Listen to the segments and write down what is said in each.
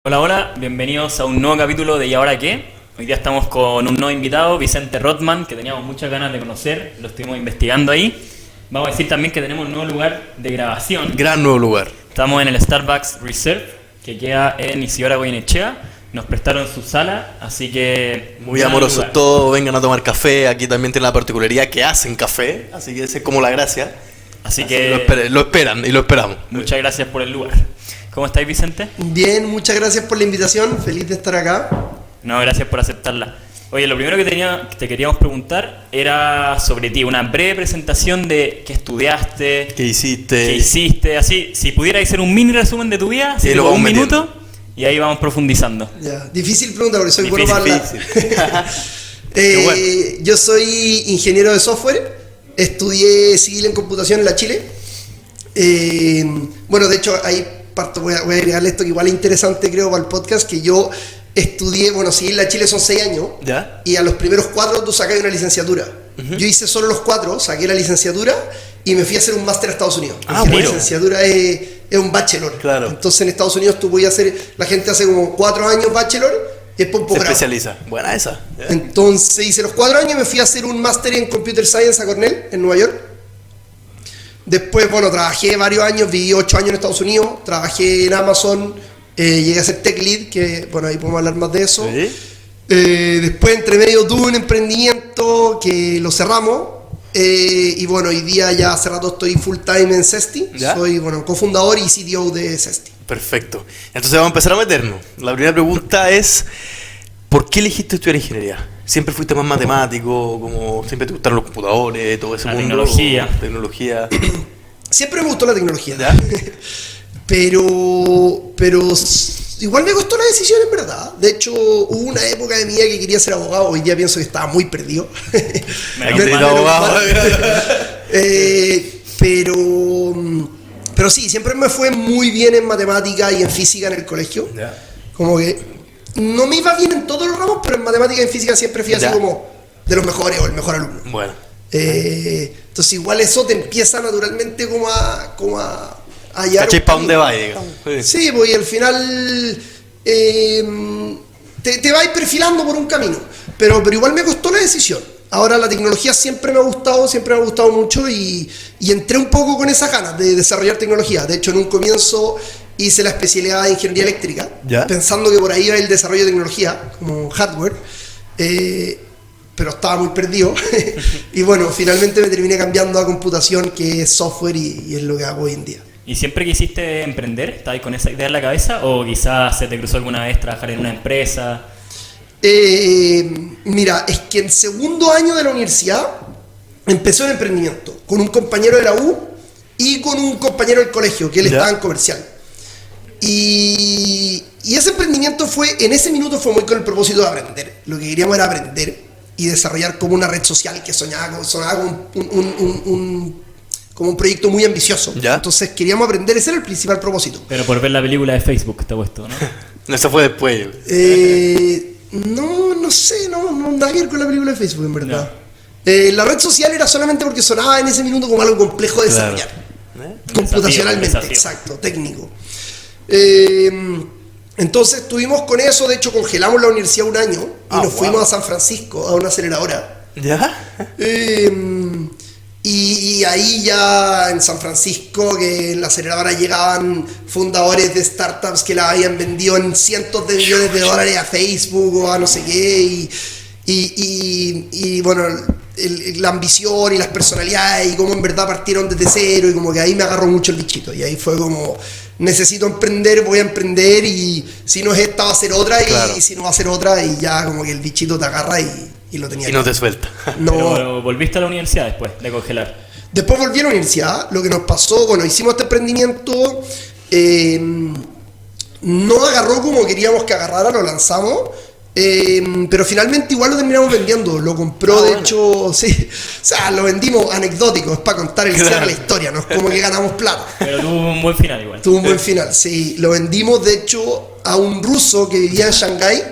Hola, hola, bienvenidos a un nuevo capítulo de ¿Y ahora qué? Hoy día estamos con un nuevo invitado, Vicente Rothman, que teníamos muchas ganas de conocer, lo estuvimos investigando ahí. Vamos a decir también que tenemos un nuevo lugar de grabación. Gran nuevo lugar. Estamos en el Starbucks Reserve, que queda en Isidora Goyenechea. Nos prestaron su sala, así que... Muy amorosos todos, vengan a tomar café. Aquí también tienen la particularidad que hacen café, así que esa es como la gracia. Así que... Lo esperan y lo esperamos. Muchas gracias por el lugar. ¿Cómo estáis, Vicente? Bien, muchas gracias por la invitación, feliz de estar acá. No, gracias por aceptarla. Oye, lo primero que te queríamos preguntar era sobre ti, una breve presentación de qué estudiaste, ¿Qué hiciste? Así, si pudieras hacer un mini resumen de tu vida, así lo tipo vamos un metiendo. minuto, y ahí vamos profundizando. Ya, difícil pregunta porque soy Difícil, bueno para hablar. bueno. Yo soy ingeniero de software, estudié civil en computación en la Chile. Bueno, de hecho, ahí parto, voy a agregarle esto que igual es interesante, creo, para el podcast, que yo estudié, bueno, civil en la Chile son 6 años, ¿Ya? y a los primeros 4 tú sacas una licenciatura. Yo hice solo los 4, saqué la licenciatura y me fui a hacer un máster a Estados Unidos. Ah, Porque bueno. la licenciatura es un bachelor. Claro. Entonces en Estados Unidos tú podías hacer, la gente hace como 4 años bachelor y después un Se posgrado. especializa. Buena esa. ¿Ya? Entonces hice los 4 años y me fui a hacer un máster en Computer Science a Cornell, en Nueva York. Después, bueno, trabajé varios años, viví 8 años en Estados Unidos, trabajé en Amazon, llegué a ser tech lead, que bueno, ahí podemos hablar más de eso. ¿Sí? Después, entre medio, tuve un emprendimiento que lo cerramos. Y bueno, hoy día ya hace rato estoy full time en Cesti. ¿Ya? Soy, bueno, cofundador y CTO de Cesti. Perfecto. Entonces vamos a empezar a meternos. La primera pregunta es, ¿por qué elegiste estudiar ingeniería? ¿Siempre fuiste más matemático? Como siempre te gustaron los computadores, todo ese La mundo? tecnología. Siempre me gustó la tecnología. ¿Ya? Pero igual me costó la decisión, en verdad. De hecho, hubo una época de mi vida que quería ser abogado. Hoy día pienso que estaba muy perdido. Menos Hay que ser mal. abogado. Pero sí, siempre me fue muy bien en matemática y en física en el colegio. ¿Ya? Como que no me iba bien en todos los ramos, pero en matemática y en física siempre fui así Ya. como de los mejores o el mejor alumno. Bueno. Entonces igual eso te empieza naturalmente como a hallar ¿Cachai un para dónde camino. va, digamos? Sí, pues y al final te vas perfilando por un camino. Pero igual me costó la decisión. Ahora la tecnología siempre me ha gustado mucho y entré un poco con esas ganas de desarrollar tecnología. De hecho, en un comienzo hice la especialidad de ingeniería eléctrica, ¿Ya? pensando que por ahí iba el desarrollo de tecnología, como hardware. Pero estaba muy perdido. Y bueno, finalmente me terminé cambiando a computación, que es software y es lo que hago hoy en día. ¿Y siempre quisiste emprender? ¿Estabas con esa idea en la cabeza? ¿O quizás se te cruzó alguna vez trabajar en una empresa? Mira, es que en segundo año de la universidad empezó el emprendimiento con un compañero de la U y con un compañero del colegio, que él ¿Ya? estaba en comercial. Y ese emprendimiento en ese minuto fue muy con el propósito de aprender. Lo que queríamos era aprender y desarrollar como una red social que sonaba como un proyecto muy ambicioso. ¿Ya? Entonces queríamos aprender, ese era el principal propósito. Pero por ver la película de Facebook está puesto, ¿no? Eso fue después. No sé, no nada que ver con la película de Facebook, en verdad. La red social era solamente porque sonaba en ese minuto como algo complejo de Claro. desarrollar. Un Computacionalmente, desafío. exacto, técnico. Entonces estuvimos con eso, de hecho congelamos la universidad un año y nos fuimos a San Francisco a una aceleradora. ¿Ya? Y ahí ya en San Francisco, que en la aceleradora llegaban fundadores de startups que la habían vendido en cientos de millones de dólares a Facebook o a no sé qué, y bueno, la ambición y las personalidades y cómo en verdad partieron desde cero, y como que ahí me agarró mucho el bichito, y ahí fue como, necesito emprender, voy a emprender, y si no es esta va a ser otra, Claro. y si no va a ser otra, y ya como que el bichito te agarra y lo tenía Y no claro. te suelta. No. Pero volviste a la universidad después de congelar. Después volví a la universidad. Lo que nos pasó, bueno, hicimos este emprendimiento, no agarró como queríamos que agarrara, lo lanzamos, pero finalmente igual lo terminamos vendiendo. Lo compró, de bueno. hecho, sí, o sea, lo vendimos anecdótico, es para contar el cierre de la historia, no es como que ganamos plata. Pero tuvo un buen final igual. Tuvo un buen final, sí. Lo vendimos, de hecho, a un ruso que vivía en Shanghái,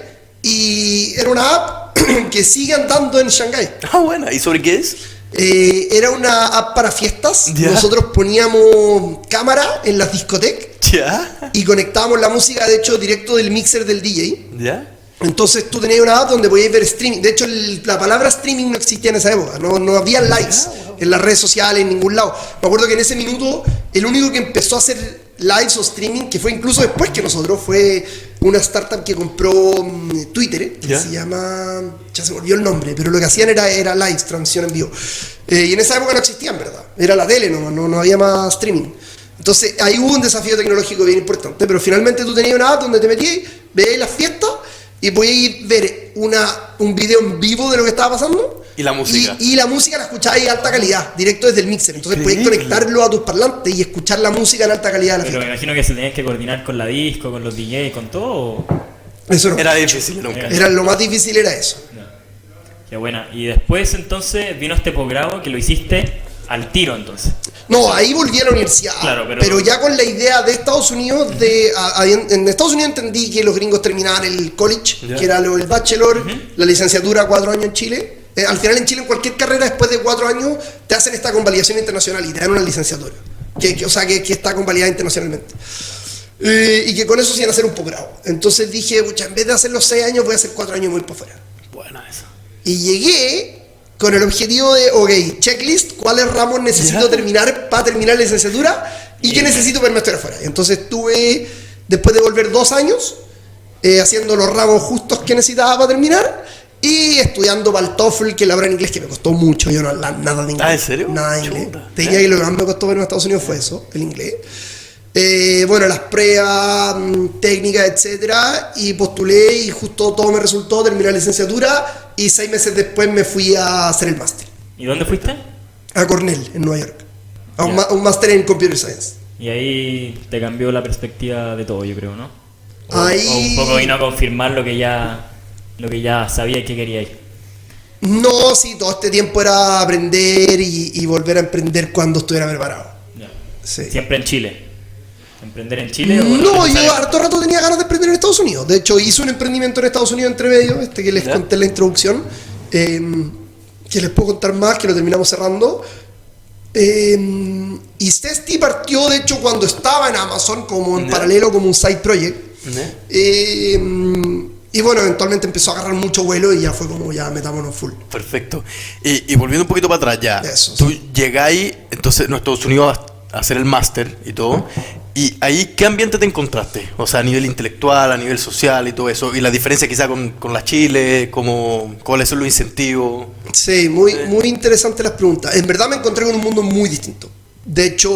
y era una app que sigue andando en Shanghái. Ah, buena. ¿Y sobre qué es? Era una app para fiestas. Ya. Nosotros poníamos cámara en las discotecas ¿Ya? y conectábamos la música, de hecho, directo del mixer del DJ. ¿Ya? Entonces tú tenías una app donde podías ver streaming. De hecho, la palabra streaming no existía en esa época. No había lives en las redes sociales, en ningún lado. Me acuerdo que en ese minuto, el único que empezó a hacer lives o streaming, que fue incluso después que nosotros, fue una startup que compró Twitter, que ¿Ya? se llama... Ya se me olvidó el nombre, pero lo que hacían era lives, transmisión en vivo. Y en esa época no existían, ¿verdad? Era la tele, no había más streaming. Entonces ahí hubo un desafío tecnológico bien importante, pero finalmente tú tenías una app donde te metías, veías las fiestas y podías ver un video en vivo de lo que estaba pasando. Y la música. Y la música la escuchabas en alta calidad, directo desde el mixer. Entonces podías Increíble. conectarlo a tus parlantes y escuchar la música en alta calidad de la Pero me fiesta. imagino que se tenían que coordinar con la disco, con los DJs, con todo. ¿O? Eso no. Era difícil, nunca. Era lo más difícil, era eso. Qué buena. Y después entonces vino este posgrado que lo hiciste al tiro entonces. No, ahí volví a la universidad. Claro, pero ya con la idea de Estados Unidos, en Estados Unidos entendí que los gringos terminaban el college, Ya. que era el bachelor, la licenciatura 4 años en Chile. Al final en Chile, en cualquier carrera, después de 4 años, te hacen esta convalidación internacional y te dan una licenciatura. O sea, que está convalidada internacionalmente. Y que con eso se iban a hacer un posgrado. Entonces dije, pucha, en vez de hacer los 6 años, voy a hacer 4 años muy para afuera. Buena esa. Y llegué con el objetivo de, ok, checklist, ¿cuáles ramos necesito Ya. terminar para terminar la licenciatura? ¿Y qué necesito para irme a estudiar afuera? Entonces estuve, después de volver 2 años, haciendo los ramos justos que necesitaba para terminar y estudiando para el TOEFL, que la habla en inglés, que me costó mucho. Yo nada de inglés. Ah, ¿en serio? Nada de inglés. Chuta. Te diría que lo que más me costó ver en Estados Unidos fue eso, el inglés. Bueno, las pruebas técnicas, etcétera, y postulé y justo todo me resultó, terminé la licenciatura y 6 meses después me fui a hacer el máster ¿Y dónde fuiste? a Cornell, en Nueva York, a Ya. un máster en Computer Science. Y ahí te cambió la perspectiva de todo, yo creo, ¿no? Ahí- O un poco vino a confirmar lo que ya sabía que queríais. No, sí, todo este tiempo era aprender y volver a emprender cuando estuviera preparado. Ya. Sí. Siempre en Chile. ¿Emprender en Chile? o No, yo sabes? harto rato tenía ganas de emprender en Estados Unidos. De hecho, hice un emprendimiento en Estados Unidos entre medio, que les ¿Ya? conté en la introducción, que les puedo contar más, que lo terminamos cerrando. Y Zesty partió, de hecho, cuando estaba en Amazon, como en ¿Ya? paralelo, como un side project. ¿Ya? Y bueno, eventualmente empezó a agarrar mucho vuelo y ya fue como, ya metámonos full. Perfecto. Y volviendo un poquito para atrás ya. Eso, Tú llegáis, entonces, a Estados Unidos a hacer el máster y todo. ¿Y ahí qué ambiente te encontraste? O sea, a nivel intelectual, a nivel social y todo eso. Y la diferencia quizá con la Chile, cuáles son los incentivos. Sí, muy interesantes las preguntas. En verdad me encontré con un mundo muy distinto. De hecho,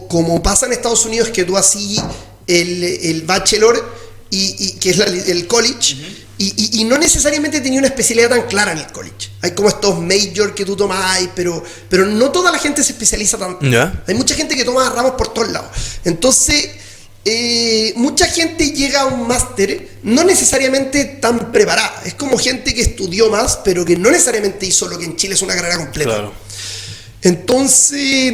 como pasa en Estados Unidos, que tú así el bachelor y que es el college, y no necesariamente tenía una especialidad tan clara en el college. Hay como estos major que tú tomás, pero no toda la gente se especializa tanto. ¿Ya? Hay mucha gente que toma ramos por todos lados. Entonces, mucha gente llega a un máster no necesariamente tan preparada. Es como gente que estudió más, pero que no necesariamente hizo lo que en Chile es una carrera completa. Claro. Entonces,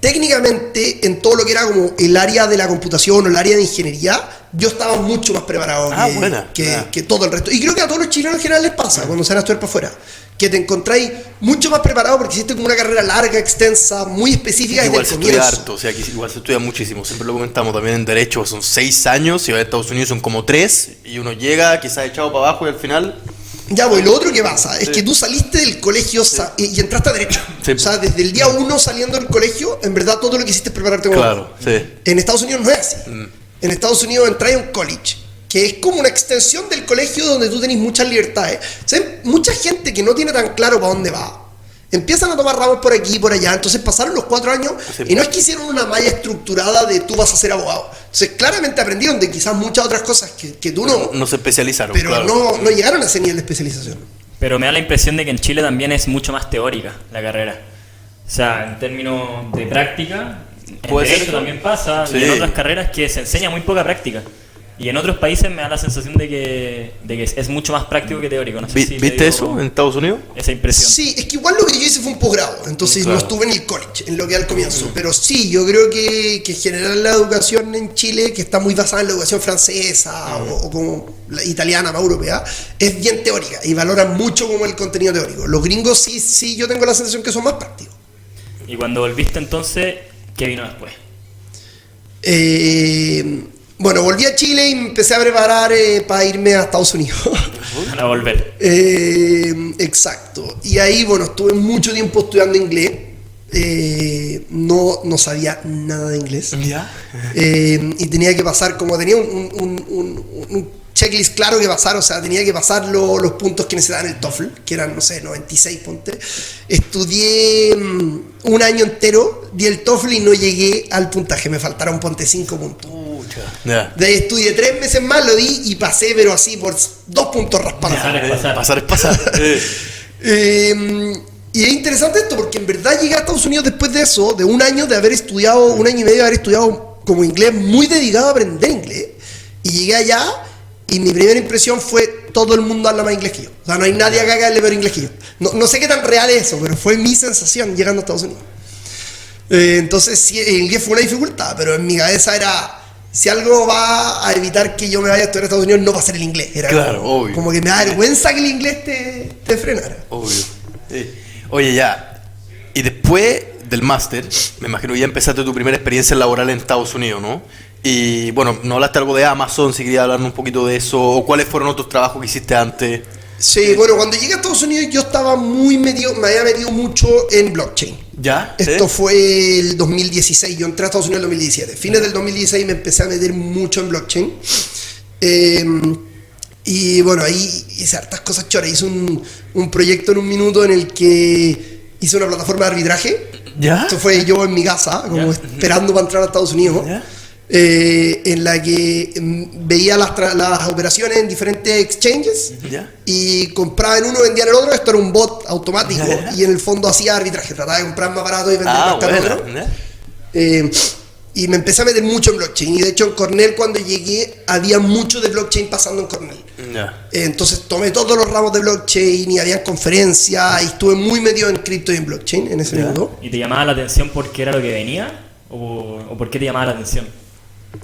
técnicamente, en todo lo que era como el área de la computación o el área de ingeniería, yo estaba mucho más preparado Buena. que todo el resto. Y creo que a todos los chilenos en general les pasa cuando se van a estudiar para afuera, que te encontráis mucho más preparado porque hiciste como una carrera larga, extensa, muy específica desde Igual el se estudia comienzo. harto, o sea, que igual se estudia muchísimo. Siempre lo comentamos también en Derecho, son 6 años, y a Estados Unidos son como 3, y uno llega quizás echado para abajo y al final... Ya, pues lo otro que pasa es Sí. que tú saliste del colegio y entraste a Derecho. Sí. O sea, desde el día 1 saliendo del colegio, en verdad todo lo que hiciste es prepararte como Claro, sí. En Estados Unidos no es así. En Estados Unidos entras a un college, que es como una extensión del colegio donde tú tenés muchas libertades. O sea, mucha gente que no tiene tan claro para dónde va, empiezan a tomar ramos por aquí y por allá. Entonces pasaron los 4 años Sí. y no es que hicieron una malla estructurada de tú vas a ser abogado. Entonces claramente aprendieron de quizás muchas otras cosas que tú no, No se especializaron, pero claro. no llegaron a ese nivel de especialización. Pero me da la impresión de que en Chile también es mucho más teórica la carrera. O sea, en términos de práctica, en ¿Puede ser Derecho eso? también pasa, Sí. y en otras carreras que se enseña muy poca práctica. Y en otros países me da la sensación de que es mucho más práctico que teórico. No sé si ¿Viste eso en Estados Unidos? esa impresión. Sí, es que igual lo que yo hice fue un posgrado, entonces Claro. no estuve en el college, en lo que al comienzo. Pero sí, yo creo que en general la educación en Chile, que está muy basada en la educación francesa o como la italiana, más europea, es bien teórica y valoran mucho como el contenido teórico. Los gringos sí, yo tengo la sensación que son más prácticos. Y cuando volviste entonces, ¿qué vino después? Bueno, volví a Chile y me empecé a preparar para irme a Estados Unidos. Para volver. Exacto. Y ahí, bueno, estuve mucho tiempo estudiando inglés. No sabía nada de inglés. ¿Ya? Y tenía que pasar, como tenía un checklist claro que pasar, o sea, tenía que pasar los puntos que necesitaban el TOEFL, que eran, no sé, 96 ponte. Estudié un año entero, di el TOEFL y no llegué al puntaje, me faltaron ponte 5 puntos. Ya. De ahí estudié 3 meses más, lo di y pasé, pero así por 2 puntos raspados. Pasar es pasar. Pasar. Y es interesante esto porque en verdad llegué a Estados Unidos después de eso, de un año de haber estudiado, un año y medio de haber estudiado como inglés, muy dedicado a aprender inglés. Y llegué allá y mi primera impresión fue: todo el mundo habla más inglés que yo. O sea, no hay nadie acá que hable peor inglés que yo. No sé qué tan real es eso, pero fue mi sensación llegando a Estados Unidos. Entonces, sí, el inglés fue una dificultad, pero en mi cabeza era: si algo va a evitar que yo me vaya a estudiar a Estados Unidos, no va a ser el inglés. Era Claro, obvio. como que me da vergüenza que el inglés te frenara. Obvio. Sí. Oye, ya. Y después del máster, me imagino ya empezaste tu primera experiencia laboral en Estados Unidos, ¿no? Y bueno, no hablaste algo de Amazon, si querías hablarnos un poquito de eso, o cuáles fueron otros trabajos que hiciste antes. Sí, bueno, cuando llegué a Estados Unidos yo estaba me había metido mucho en blockchain. ¿Ya? Esto fue el 2016, yo entré a Estados Unidos en el 2017. Fines del 2016 me empecé a meter mucho en blockchain. Y bueno, ahí hice hartas cosas choras. Hice un proyecto en un minuto en el que hice una plataforma de arbitraje. ¿Ya? Esto fue yo en mi casa, como esperando para entrar a Estados Unidos. ¿Ya? En la que veía las operaciones en diferentes exchanges. ¿Ya? Y compraba en uno, vendía en el otro. Esto era un bot automático. Ya. Y en el fondo hacía arbitraje. Trataba de comprar más barato y vender más caro bueno. otro. ¿Ya? Y me empecé a meter mucho en blockchain. Y de hecho en Cornell, cuando llegué, había mucho de blockchain pasando en Cornell. Ya. Entonces tomé todos los ramos de blockchain y había conferencias. Y estuve muy metido en cripto y en blockchain en ese Ya. minuto. ¿Y te llamaba la atención porque era lo que venía? ¿O por qué te llamaba la atención?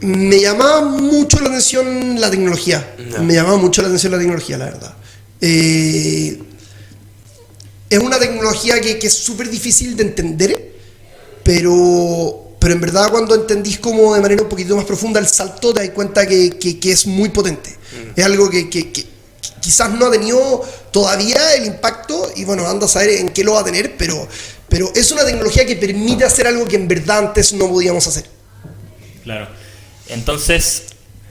Me llamaba mucho la atención la tecnología. Ya. Me llamaba mucho la atención la tecnología, la verdad. Es una tecnología que es súper difícil de entender, pero en verdad cuando entendís como de manera un poquito más profunda el salto, te das cuenta que es muy potente. Es algo que quizás no ha tenido todavía el impacto, y bueno, anda a saber en qué lo va a tener, pero es una tecnología que permite hacer algo que en verdad antes no podíamos hacer. Claro. Entonces,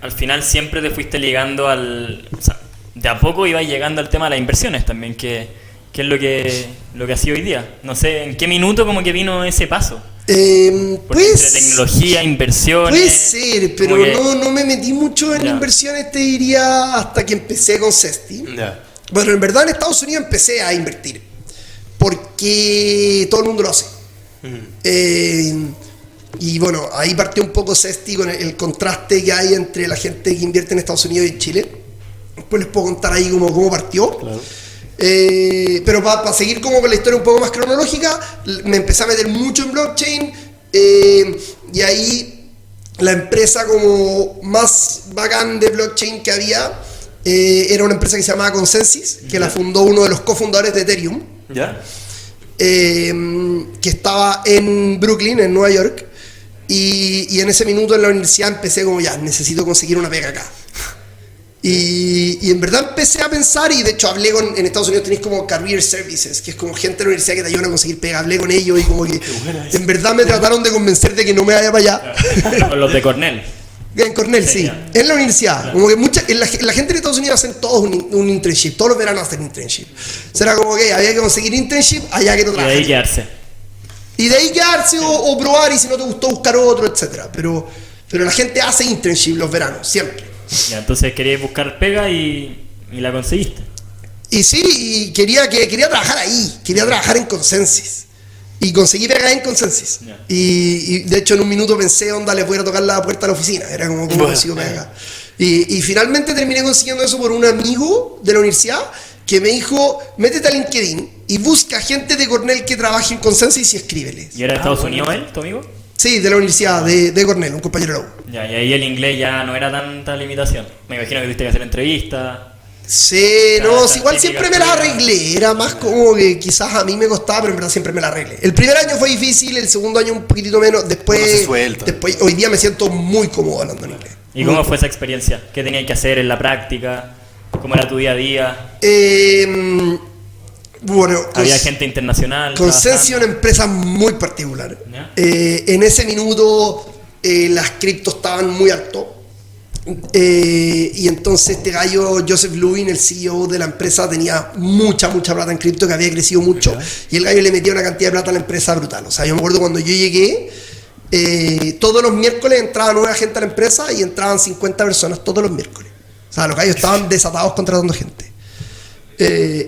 al final siempre te fuiste ligando o sea, de a poco ibas llegando al tema de las inversiones también, que es lo que ha sido hoy día. No sé, ¿en qué minuto como que vino ese paso? Porque entre tecnología, inversiones... Puede ser, pero como que- no me metí mucho en Ya. inversiones, te diría, hasta que empecé con Cesti. Ya. Bueno, en verdad en Estados Unidos empecé a invertir, porque todo el mundo lo hace. Y bueno, ahí partió un poco Cesti con el contraste que hay entre la gente que invierte en Estados Unidos y en Chile. Después les puedo contar ahí cómo partió. Claro. Pero para seguir como con la historia un poco más cronológica, me empecé a meter mucho en blockchain, y ahí la empresa como más bacán de blockchain que había era una empresa que se llamaba Consensys, que la fundó uno de los cofundadores de Ethereum, ¿Ya? que estaba en Brooklyn, en Nueva York. Y en ese minuto en la universidad empecé como: ya, necesito conseguir una pega acá. Y en verdad empecé a pensar, y de hecho hablé en Estados Unidos tenéis como Career Services, que es como gente de la universidad que te ayudan a conseguir pega. Hablé con ellos y como que en verdad me trataron de convencer de que no me vaya para allá. Con los de Cornell. En Cornell, sí, ya. en la universidad. Como que la gente de Estados Unidos hacen todos un internship, todos los veranos hacen internship. Será como que había que conseguir internship, allá que no Y de trabajar. ahí quedarse. Y de ahí quedarse o probar, y si no te gustó buscar otro, etcétera. Pero la gente hace internship los veranos, siempre. Ya, entonces querías buscar pega y la conseguiste. Y sí, y quería trabajar ahí, quería trabajar en Consensys. Y conseguí pega en Consensys. Ya. Y de hecho en un minuto pensé: onda, les voy a tocar la puerta a la oficina. Era como Bueno. consigo pega. Y finalmente terminé consiguiendo eso por un amigo de la universidad que me dijo, métete a LinkedIn y busca gente de Cornell que trabaje en Consensus y escríbeles. ¿Y era de Estados Unidos él, tu amigo? Sí, de la universidad de Cornell, un compañero de la U. Ya, y ahí el inglés ya no era tanta limitación. Me imagino que tuviste que hacer entrevistas. Sí, no, igual siempre me las arreglé. Era más como que quizás a mí me costaba, pero en verdad siempre me las arreglé. El primer año fue difícil, el segundo año un poquitito menos. Después, hoy día me siento muy cómodo hablando en inglés. ¿Y cómo fue esa experiencia? ¿Qué tenías que hacer en la práctica? ¿Cómo era tu día a día? Bueno, ¿Había gente internacional? Consensus es una empresa muy particular. En ese minuto las criptos estaban muy alto. Y entonces este gallo, Joseph Lubin, el CEO de la empresa, tenía mucha plata en cripto, que había crecido mucho. Y el gallo le metía una cantidad de plata a la empresa brutal. O sea, yo me acuerdo cuando yo llegué, todos los miércoles entraba nueva gente a la empresa y entraban 50 personas todos los miércoles. O sea, los gallos estaban desatados contratando gente.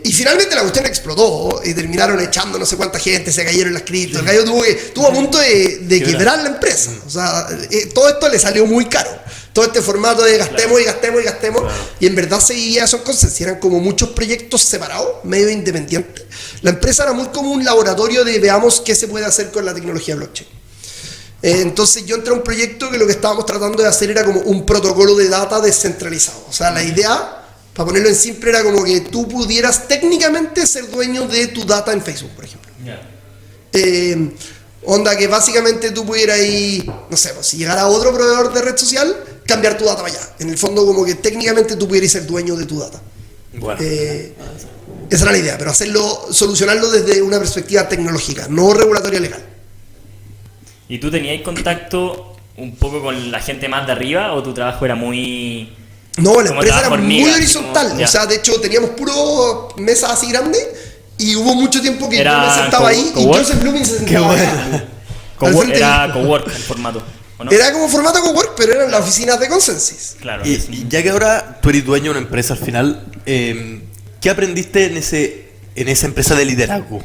Y finalmente la cuestión explotó y terminaron echando no sé cuánta gente, se cayeron las criptos. El gallo estuvo a punto de quebrar la empresa. O sea, todo esto le salió muy caro. Todo este formato de gastemos y gastemos y gastemos. Y en verdad seguía eso en Consensus. Eran como muchos proyectos separados, medio independientes. La empresa era muy como un laboratorio de veamos qué se puede hacer con la tecnología blockchain. Entonces yo entré a un proyecto que lo que estábamos tratando de hacer era como un protocolo de data descentralizado. O sea, la idea, para ponerlo en simple, era como que tú pudieras técnicamente ser dueño de tu data en Facebook, por ejemplo. Onda que básicamente tú pudieras ir, no sé, pues, si llegara otro proveedor de red social, cambiar tu data para allá. En el fondo, como que técnicamente tú pudieras ser dueño de tu data. Bueno. Esa era la idea, pero solucionarlo desde una perspectiva tecnológica, no regulatoria legal. ¿Y tú tenías contacto un poco con la gente más de arriba o tu trabajo era muy... No, la empresa era muy horizontal. Como, o sea, de hecho, teníamos puro mesas así grandes y hubo mucho tiempo que yo me sentaba ahí y Joseph Blooming se sentaba allá. Era cowork el formato, ¿o no? Era como formato cowork, pero eran las oficinas de Consensus. Claro. Y ya que ahora tú eres dueño de una empresa al final, ¿qué aprendiste en esa empresa de liderazgo?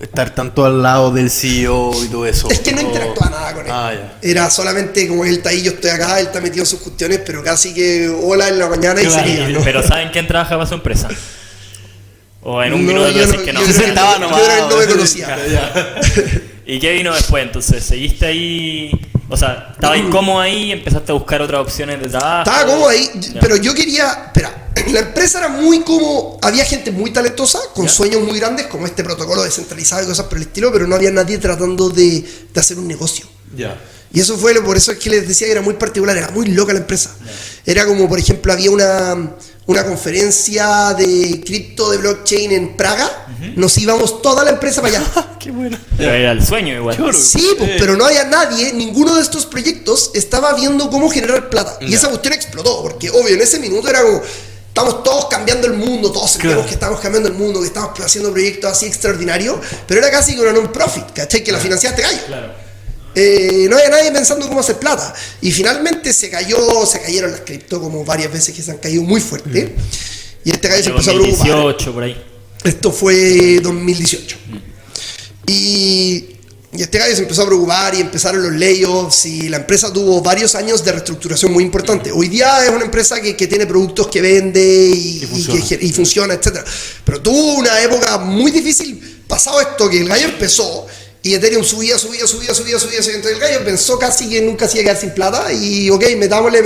Estar tanto al lado del CEO y todo eso. Es que no interactuaba nada con él. Era solamente como él está ahí, yo estoy acá, él está metido en sus cuestiones, pero casi que hola en la mañana y seguía, ¿no? Pero ¿saben quién trabaja para su empresa? O en un minuto tú decís que no. Yo creo que no me conocía. ¿Y qué vino después entonces? ¿Seguiste ahí? O sea, ¿estabas incómodo ahí? ¿Empezaste a buscar otras opciones de trabajo? Estaba cómodo ahí, pero yo quería... Espera, la empresa era muy como... Había gente muy talentosa, con sueños muy grandes, como este protocolo descentralizado y cosas por el estilo, pero no había nadie tratando de hacer un negocio. Y eso fue, por eso es que les decía que era muy particular, era muy loca la empresa. Era como, por ejemplo, había una conferencia de cripto de blockchain en Praga, nos íbamos toda la empresa para allá. ¡Qué bueno! Pero era el sueño igual. Sí, pues, pero no había nadie, ninguno de estos proyectos estaba viendo cómo generar plata. Y esa cuestión explotó, porque obvio, en ese minuto era como, estamos todos cambiando el mundo, todos sentimos que estamos cambiando el mundo, que estamos haciendo proyectos así extraordinarios, pero era casi que una non-profit, ¿cachai? Que la financiaste gallo. No había nadie pensando cómo hacer plata. Y finalmente se cayeron las cripto, como varias veces que se han caído muy fuerte. Y este gallo se empezó a preocupar. 2018 por ahí. Esto fue 2018. Y este gallo se empezó a preocupar y empezaron los layoffs y la empresa tuvo varios años de reestructuración muy importante. Hoy día es una empresa que tiene productos que vende y funciona, etc. Pero tuvo una época muy difícil pasado esto, que el gallo empezó y Ethereum subía. Entonces el gallo pensó casi que nunca se iba a quedar sin plata y ok, metámosle.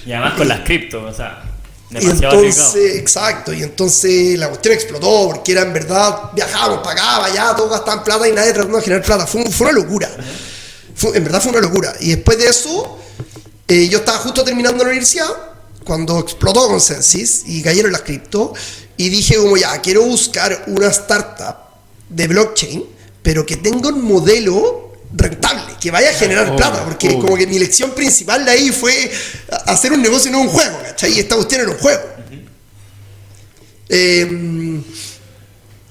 Y además con las cripto, o sea... Y entonces, exacto, y entonces la cuestión explotó porque era en verdad, viajábamos para acá, para allá, todos gastaban plata y nadie tratando de generar plata. Fue una locura. En verdad fue una locura. Y después de eso, yo estaba justo terminando la universidad cuando explotó Consensus y cayeron las cripto. Y dije como ya, quiero buscar una startup de blockchain, pero que tenga un modelo rentable, que vaya a generar plata, porque como que mi lección principal de ahí fue hacer un negocio y no un juego, ¿cachai? Y esta cuestión era un juego.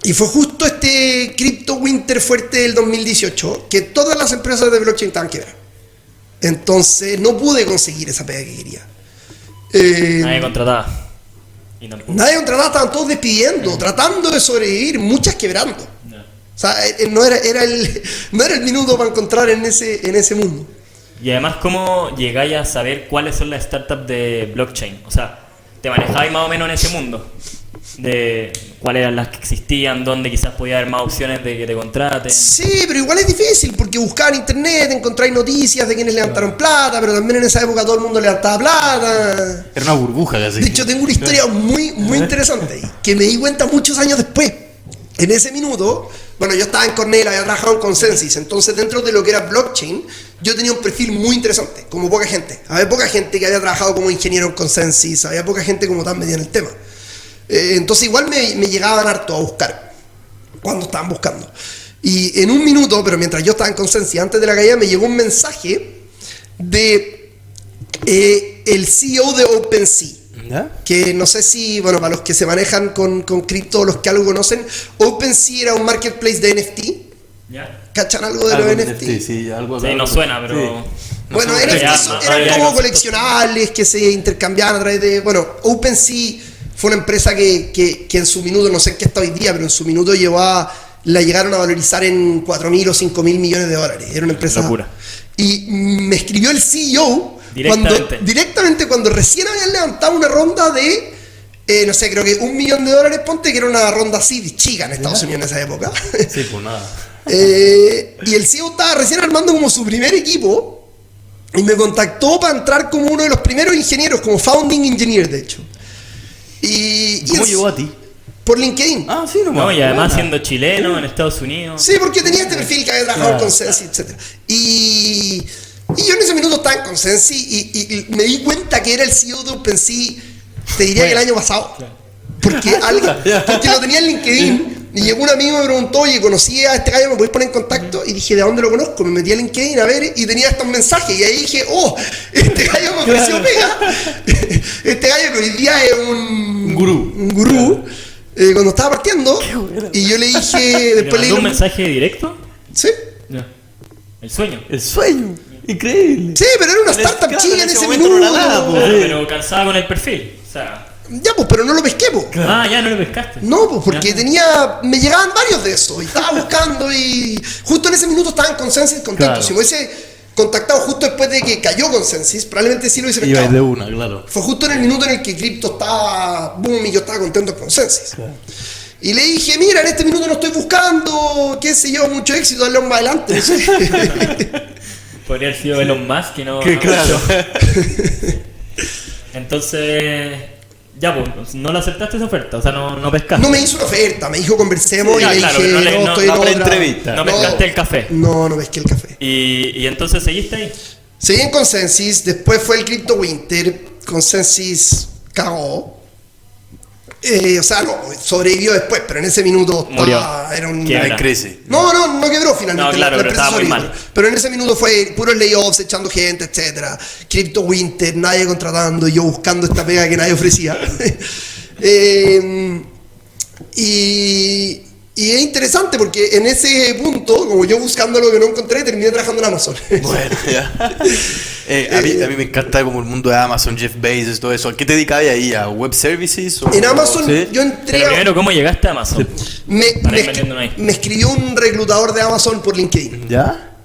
Y fue justo este Crypto Winter fuerte del 2018 que todas las empresas de blockchain estaban quebradas. Entonces no pude conseguir esa pega que quería. Nadie contrataba. Nadie contrataba, estaban todos despidiendo, tratando de sobrevivir, muchas quebrando. O sea, no era el minuto para encontrar en ese mundo. Y además, ¿cómo llegáis a saber cuáles son las startups de blockchain? O sea, ¿te manejabais más o menos en ese mundo? De cuáles eran las que existían, dónde quizás podía haber más opciones de que te contraten. Sí, pero igual es difícil porque buscar en internet, encontrar noticias de quienes levantaron plata, pero también en esa época todo el mundo levantaba plata. Era una burbuja casi. De hecho, tengo una historia muy interesante ahí, que me di cuenta muchos años después. En ese minuto, bueno, yo estaba en Cornell, había trabajado en Consensus, entonces dentro de lo que era blockchain, yo tenía un perfil muy interesante, como poca gente. Había poca gente que había trabajado como ingeniero en Consensus, había poca gente como tan metida en el tema. Entonces igual me llegaban harto a buscar cuando estaban buscando. Y en un minuto, pero mientras yo estaba en Consensus, antes de la caída, me llegó un mensaje de el CEO de OpenSea. ¿Ya? Que no sé si, bueno, para los que se manejan con cripto, los que algo conocen, OpenSea era un marketplace de NFT. ¿Ya? ¿Cachan algo de los NFT? Sí, algo. Sí, no suena, pero... Sí. Bueno, sé, NFT ya, eran ya, como ya, coleccionables que se intercambiaban a través de... Bueno, OpenSea fue una empresa que en su minuto, no sé en qué está hoy día, pero en su minuto la llegaron a valorizar en 4.000 o 5.000 millones de dólares. Era una empresa... Locura. Y me escribió el CEO Directamente. cuando recién habían levantado una ronda de, no sé, creo que $1 millón, ponte, que era una ronda así chica en Estados Unidos en esa época. Sí, pues nada. Y el CEO estaba recién armando como su primer equipo y me contactó para entrar como uno de los primeros ingenieros, como founding engineer, de hecho. ¿Cómo llegó a ti? Por LinkedIn. Ah, sí, nomás. No, y además siendo chileno en Estados Unidos. Sí, porque tenía este perfil que había trabajado en Consensus, etc. Y yo en ese minuto estaba en Consensus y me di cuenta que era el CEO de OpenSea, te diría que el año pasado. Porque lo tenía en LinkedIn y llegó un amigo y me preguntó, oye, conocí a este gallo, ¿me podés poner en contacto? Y dije, ¿de dónde lo conozco? Me metí a LinkedIn a ver y tenía estos mensajes y ahí dije, oh, este gallo me ofreció pega. Este gallo que hoy día es un gurú. Cuando estaba partiendo y yo le dije, después le ¿Le mandó dije un mensaje directo? sí. Ya. El sueño. El sueño. Increíble. Sí, pero era una startup Claro, chica en en ese ese momento minuto. no era nada, po. Pero calzaba con el perfil. O sea... Ya, pues, pero no lo pesqué, pues. Ah, ya no lo pescaste. No, pues porque Ya. me llegaban varios de esos y estaba buscando y justo en ese minuto estaba en Consensus contento. Claro. Si me hubiese contactado justo después de que cayó Consensus, probablemente sí lo hubiese Iba de pescado. una, claro. Fue justo en el minuto en el que cripto estaba boom y yo estaba contento con Consensus. Claro. Y le dije, mira, en este minuto no estoy buscando, qué sé yo, mucho éxito, dale más adelante, no sé. Podría haber sido Elon Musk que no... Que no claro. Entonces... Ya, pues, no le aceptaste esa oferta, o sea, no pescaste. No me hizo una oferta, me dijo conversemos Sí, y le claro, dije, pero no estoy en no otra. entrevista. No pescaste el café. No pesqué el café. Y entonces seguiste ahí. Seguí en Consensus, después fue el Crypto Winter, Consensus cagó. O sea, no, sobrevivió después, pero en ese minuto Murió. era un... Quiebra. En crisis. No quebró finalmente. No, claro, pero empresa estaba muy sobrevivió. mal. Pero en ese minuto fue puros layoffs, echando gente, etcétera. Crypto Winter, nadie contratando, yo buscando esta pega que nadie ofrecía. Y es interesante porque en ese punto, como yo buscando lo que no encontré, terminé trabajando en Amazon. Bueno, ya. A mí me encanta como el mundo de Amazon, Jeff Bezos, todo eso. ¿A qué te dedicabas ahí? ¿A web services? En Amazon ¿Sí? yo entré Pero primero, ¿cómo llegaste a Amazon? Para ir metiéndonos ahí. me escribió un reclutador de Amazon por LinkedIn. ¿Ya?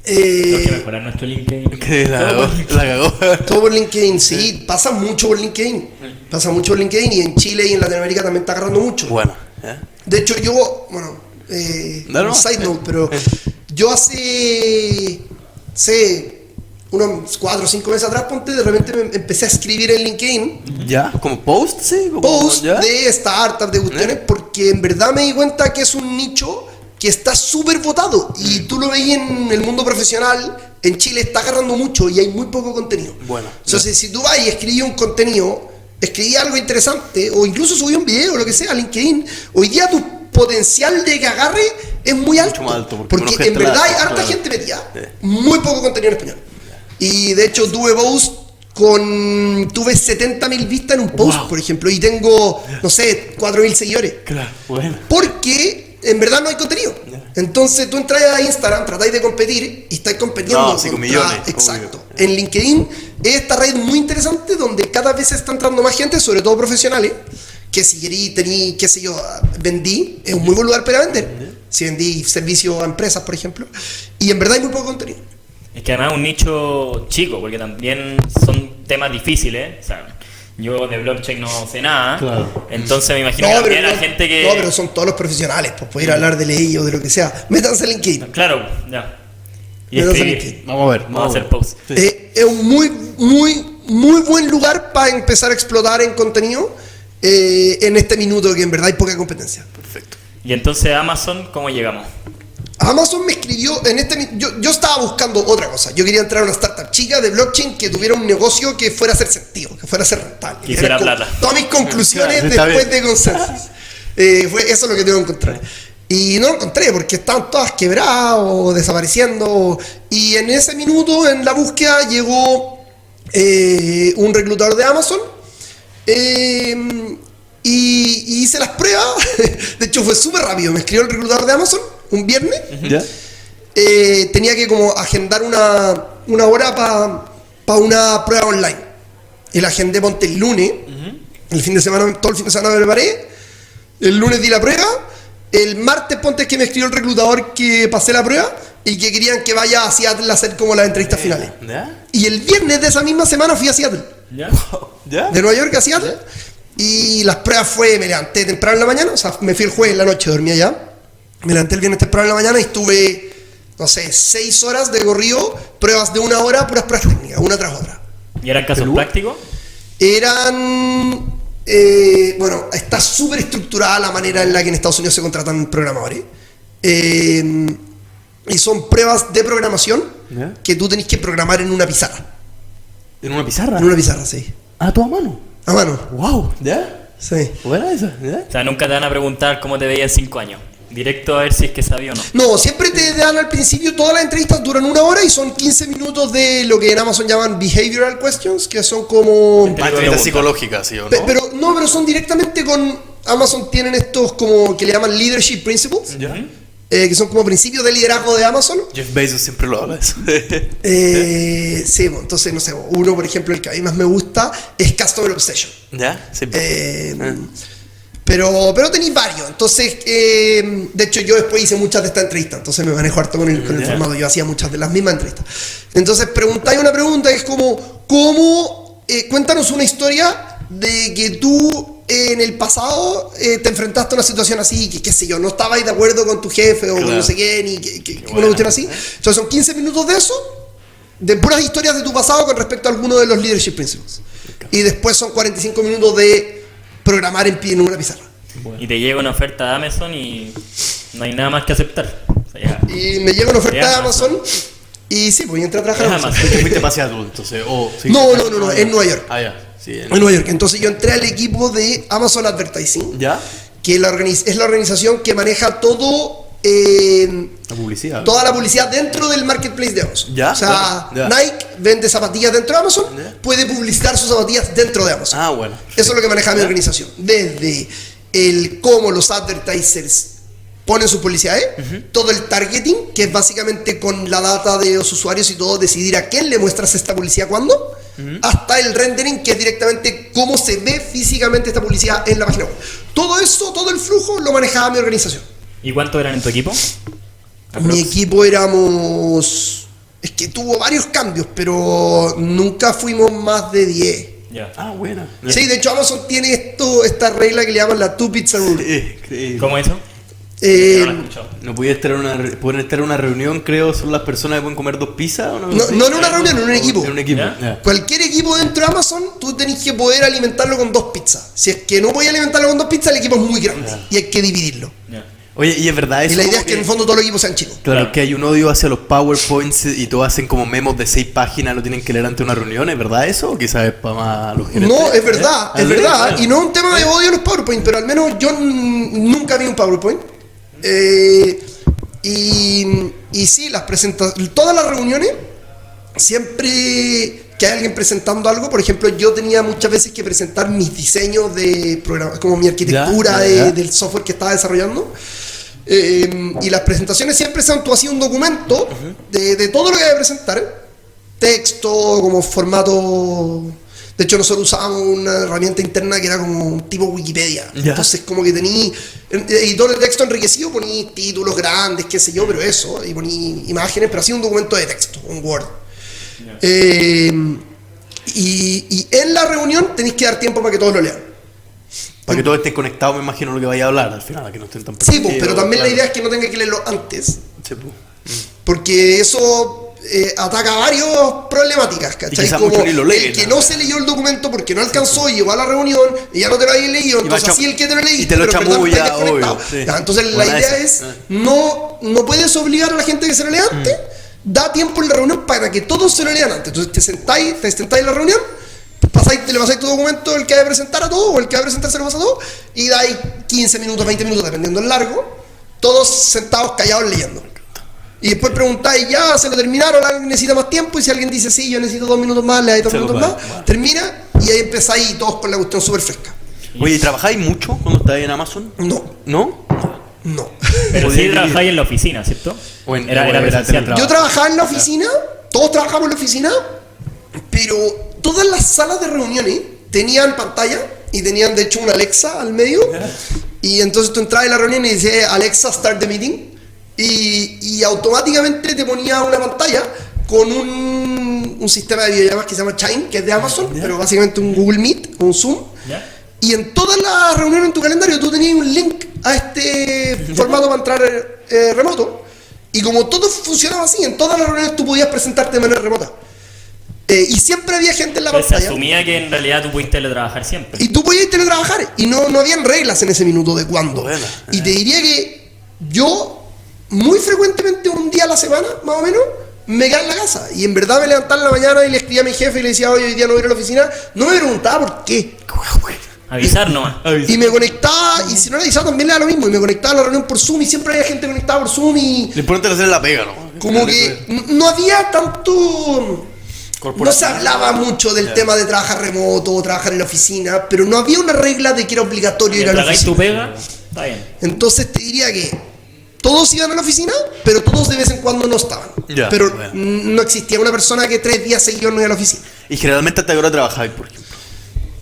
Tenemos que mejorar nuestro LinkedIn. Que la cagó. Todo por LinkedIn, sí, pasa mucho por LinkedIn. Pasa mucho por LinkedIn y en Chile y en Latinoamérica también está agarrando mucho. Bueno, ¿ya? De hecho, yo, bueno, No. un side note, pero yo hace unos 4 o 5 meses atrás, ponte, de repente me empecé a escribir en LinkedIn ¿Ya? ¿Como post? Sí. Como, posts ¿ya? de startups, de cuestiones, porque en verdad me di cuenta que es un nicho que está súper votado y tú lo veis en el mundo profesional. En Chile está agarrando mucho y hay muy poco contenido. Bueno, Entonces, si tú vas y escribís un contenido, escribí algo interesante o incluso subí un video o lo que sea a LinkedIn, hoy día tu potencial de que agarre es muy alto. más alto, porque porque uno en gente verdad la hay hace, harta claro. gente metida, Sí. muy poco contenido en español. Y de hecho tuve 70.000 vistas en un post, Wow. por ejemplo, y tengo, no sé, 4.000 seguidores. Claro, bueno. Porque en verdad no hay contenido. Entonces tú entras a Instagram, tratáis de competir y estáis compitiendo. No, 5 millones, Exacto. obvio. En LinkedIn es esta red muy interesante donde cada vez está entrando más gente, sobre todo profesionales, que si tení, qué sé yo, vendí, es un muy buen lugar para vender. Si vendí servicios a empresas, por ejemplo, y en verdad hay muy poco contenido. Es que además es un nicho chico, porque también son temas difíciles. O sea, yo de blockchain no sé nada. Claro. Entonces me imagino que también hay gente que... No, pero son todos los profesionales, pues pueden hablar de ley o de lo que sea. Métanse en LinkedIn. Claro, ya. Y Métanse en escribir. LinkedIn. Vamos a ver. Vamos a hacer post. Es un muy buen lugar para empezar a explotar en contenido en este minuto que en verdad hay poca competencia. Perfecto. Y entonces Amazon, ¿cómo llegamos? Amazon me escribió yo estaba buscando otra cosa. Yo quería entrar a una startup chica de blockchain que tuviera un negocio que fuera a hacer sentido, que fuera a ser rentable. Que hiciera Era como plata. Todas mis conclusiones Claro, está después bien. de Consensus. Eso es lo que tengo que encontrar. Y no lo encontré porque estaban todas quebradas o desapareciendo. Y en ese minuto, en la búsqueda, llegó un reclutador de Amazon. Y hice las pruebas. De hecho, fue súper rápido. Me escribió el reclutador de Amazon un viernes. ¿Ya? Tenía que como agendar una hora para una prueba online. Y la agendé, ponte el lunes. El fin de semana, todo el fin de semana me preparé. El lunes di la prueba. El martes, ponte que me escribió el reclutador que pasé la prueba y que querían que vaya a Seattle a hacer como las entrevistas finales. ¿Ya? Y el viernes de esa misma semana fui a Seattle. ¿Ya? ¿Ya? De Nueva York a Seattle. Y las pruebas me levanté temprano en la mañana. O sea, me fui el jueves en la noche, dormí allá. Me levanté el viernes temprano en la mañana y estuve, no sé, 6 horas de corrido, pruebas de 1 hora, puras pruebas técnicas, una tras otra. ¿Y eran casos prácticos? Eran... bueno, está súper estructurada la manera en la que en Estados Unidos se contratan programadores. Y son pruebas de programación ¿Ya? que tú tenés que programar en una pizarra. ¿En una pizarra? En una pizarra, sí. Ah, ¿tú a mano? A mano, ¡Wow! ¿Ya? sí. Buena esa, ¿ya? O sea, nunca te van a preguntar cómo te veías en 5 años. Directo a ver si es que sabía o no. No, siempre te dan al principio, todas las entrevistas duran 1 hora y son 15 minutos de lo que en Amazon llaman behavioral questions, que son como... Más entrevista psicológica, ¿sí o no? Pero son directamente con... Amazon tienen estos como que le llaman leadership principles, ¿Ya? que son como principios de liderazgo de Amazon. Jeff Bezos siempre lo habla eso. Sí, bueno, entonces, no sé, uno, por ejemplo, el que a mí más me gusta es Customer Obsession. ¿Ya? Sí. Pero tenéis varios. Entonces, de hecho, yo después hice muchas de estas entrevistas. Entonces me manejo harto con el formato. Yo hacía muchas de las mismas entrevistas. Entonces, preguntáis una pregunta que es como, cuéntanos una historia de que tú en el pasado te enfrentaste a una situación así, que qué sé yo, no estabais de acuerdo con tu jefe o con no sé quién, y que una cuestión así. Entonces son 15 minutos de eso, de puras historias de tu pasado con respecto a alguno de los leadership principles. Y después son 45 minutos de programar en una pizarra. Y te llega una oferta de Amazon y no hay nada más que aceptar. O sea, ya. Y me llega una oferta Es de Amazon y sí, pues entré a trabajar Es en Amazon. Amazon. ¿Te fuiste para Seattle, entonces? ¿Sí? No, en Nueva York. Ah, ya. Sí, En Nueva York. Entonces yo entré al equipo de Amazon Advertising, ¿Ya? que es la organización que maneja todo... La publicidad. toda la publicidad dentro del marketplace de Amazon. Ya, O sea, bueno, ya. Nike vende zapatillas dentro de Amazon, Ya. puede publicitar sus zapatillas dentro de Amazon. Ah, bueno. Eso es lo que maneja mi organización. Desde el cómo los advertisers ponen sus publicidades, todo el targeting, que es básicamente con la data de los usuarios y todo, decidir a quién le muestras esta publicidad cuándo, hasta el rendering, que es directamente cómo se ve físicamente esta publicidad en la página web. Todo eso, todo el flujo, lo manejaba mi organización. ¿Y cuántos eran en tu equipo? Mi equipo éramos... Es que tuvo varios cambios, pero nunca fuimos más de 10. Ya. Ah, buena. Sí, de hecho Amazon tiene esta regla que le llaman la two pizza rule. ¿Cómo eso? Eh, No lo he escuchado. No pueden estar en una reunión, creo, son las personas que pueden comer 2 pizzas. ¿O no en una reunión, en un equipo. En un equipo. ¿Ya? Ya. Cualquier equipo dentro de Amazon, tú tenés que poder alimentarlo con 2 pizzas. Si es que no podés alimentarlo con 2 pizzas, el equipo es muy grande y hay que dividirlo. Ya. Oye, y es verdad eso. Y la idea como es que en el fondo todos los equipos sean chicos. Claro, Claro. que hay un odio hacia los PowerPoints y todos hacen como memos de 6 páginas, lo tienen que leer ante una reunión, ¿es verdad eso? ¿O quizás es para más los gerentes? No, es verdad, ¿Eh? es verdad. Bueno. Y no es un tema de odio a los PowerPoint, pero al menos yo nunca vi un PowerPoint. Y sí, todas las reuniones, siempre que hay alguien presentando algo, por ejemplo, yo tenía muchas veces que presentar mis diseños de programa, como mi arquitectura Ya. del software que estaba desarrollando. Y las presentaciones siempre son tú así un documento de todo lo que hay que presentar, texto, como formato De hecho, nosotros usábamos una herramienta interna que era como un tipo Wikipedia. Ya. Entonces, como que tení editor de texto enriquecido, poní títulos grandes, qué sé yo, pero eso, y poní imágenes, pero así un documento de texto, un Word. Y en la reunión tenéis que dar tiempo para que todos lo lean. Para que todos estén conectados, me imagino lo que vaya a hablar al final, a que no estén tan Sí, perdidos. pues, pero también claro. la idea es que no tenga que leerlo antes, Sí, pues. porque eso ataca varias problemáticas, ¿cachai? quizás Como muchos ni lo leen, el que ¿no? no se leyó el documento porque no alcanzó y llegó a la reunión y ya no te lo había leído, entonces va así el que te lo leíste, y te lo pero en verdad chamulla, estás desconectado. obvio, sí. Ya, entonces Buena la idea esa. es, no puedes obligar a la gente que se lo lea antes, da tiempo en la reunión para que todos se lo lean antes. Entonces te sentáis en la reunión, le pasáis tu documento, el que va a presentar a todos, o el que va a presentar se lo pasa a todos, y dais 15 minutos, 20 minutos, dependiendo del largo, todos sentados callados leyendo. Y después preguntáis, ya, se lo terminaron, alguien necesita más tiempo, y si alguien dice, sí, yo necesito 2 minutos más, le dais 2 Se lo minutos paga. más, termina, y ahí empezáis todos con la cuestión súper fresca. Oye, ¿y trabajáis mucho cuando estáis en Amazon? No, ¿No? no. Pero Podía sí ir- trabajáis en la oficina, ¿cierto? O en- Era o era presencial. teletrabajo. Yo trabajaba en la oficina, todos trabajamos en la oficina, pero todas las salas de reuniones tenían pantalla y tenían de hecho una Alexa al medio, y entonces tú entrabas en la reunión y decías Alexa start the meeting, y automáticamente te ponía una pantalla con un sistema de videollamadas que se llama Chime, que es de Amazon, pero básicamente un Google Meet o un Zoom. ¿Ya? Y en todas las reuniones en tu calendario tú tenías un link a este formato para entrar remoto. Y como todo funcionaba así, en todas las reuniones tú podías presentarte de manera remota. Y siempre había gente en la Pero se pantalla. asumía que en realidad tú pudiste teletrabajar siempre. Y tú podías teletrabajar. Y no habían reglas en ese minuto de cuándo. Buena. Y te diría que yo, muy frecuentemente, un día a la semana, más o menos, me quedaba en la casa. Y en verdad me levantaba en la mañana y le escribía a mi jefe y le decía, oye, hoy día no voy a ir a la oficina. No me preguntaba por qué. Avisar nomás. Y me conectaba, y si no le avisaba también le da lo mismo. Y me conectaba a la reunión por Zoom y siempre había gente conectada por Zoom y Lo importante era hacer la pega, ¿no? como que no había tanto... No se hablaba mucho del tema de trabajar remoto o trabajar en la oficina, pero no había una regla de que era obligatorio ir a la Mientras hagáis tu oficina. pega, está bien. Entonces te diría que todos iban a la oficina, pero todos de vez en cuando no estaban. Ya, Pero bueno. no existía una persona que 3 días seguidos no iba a la oficina. Y generalmente hasta qué hora trabajáis, por ejemplo.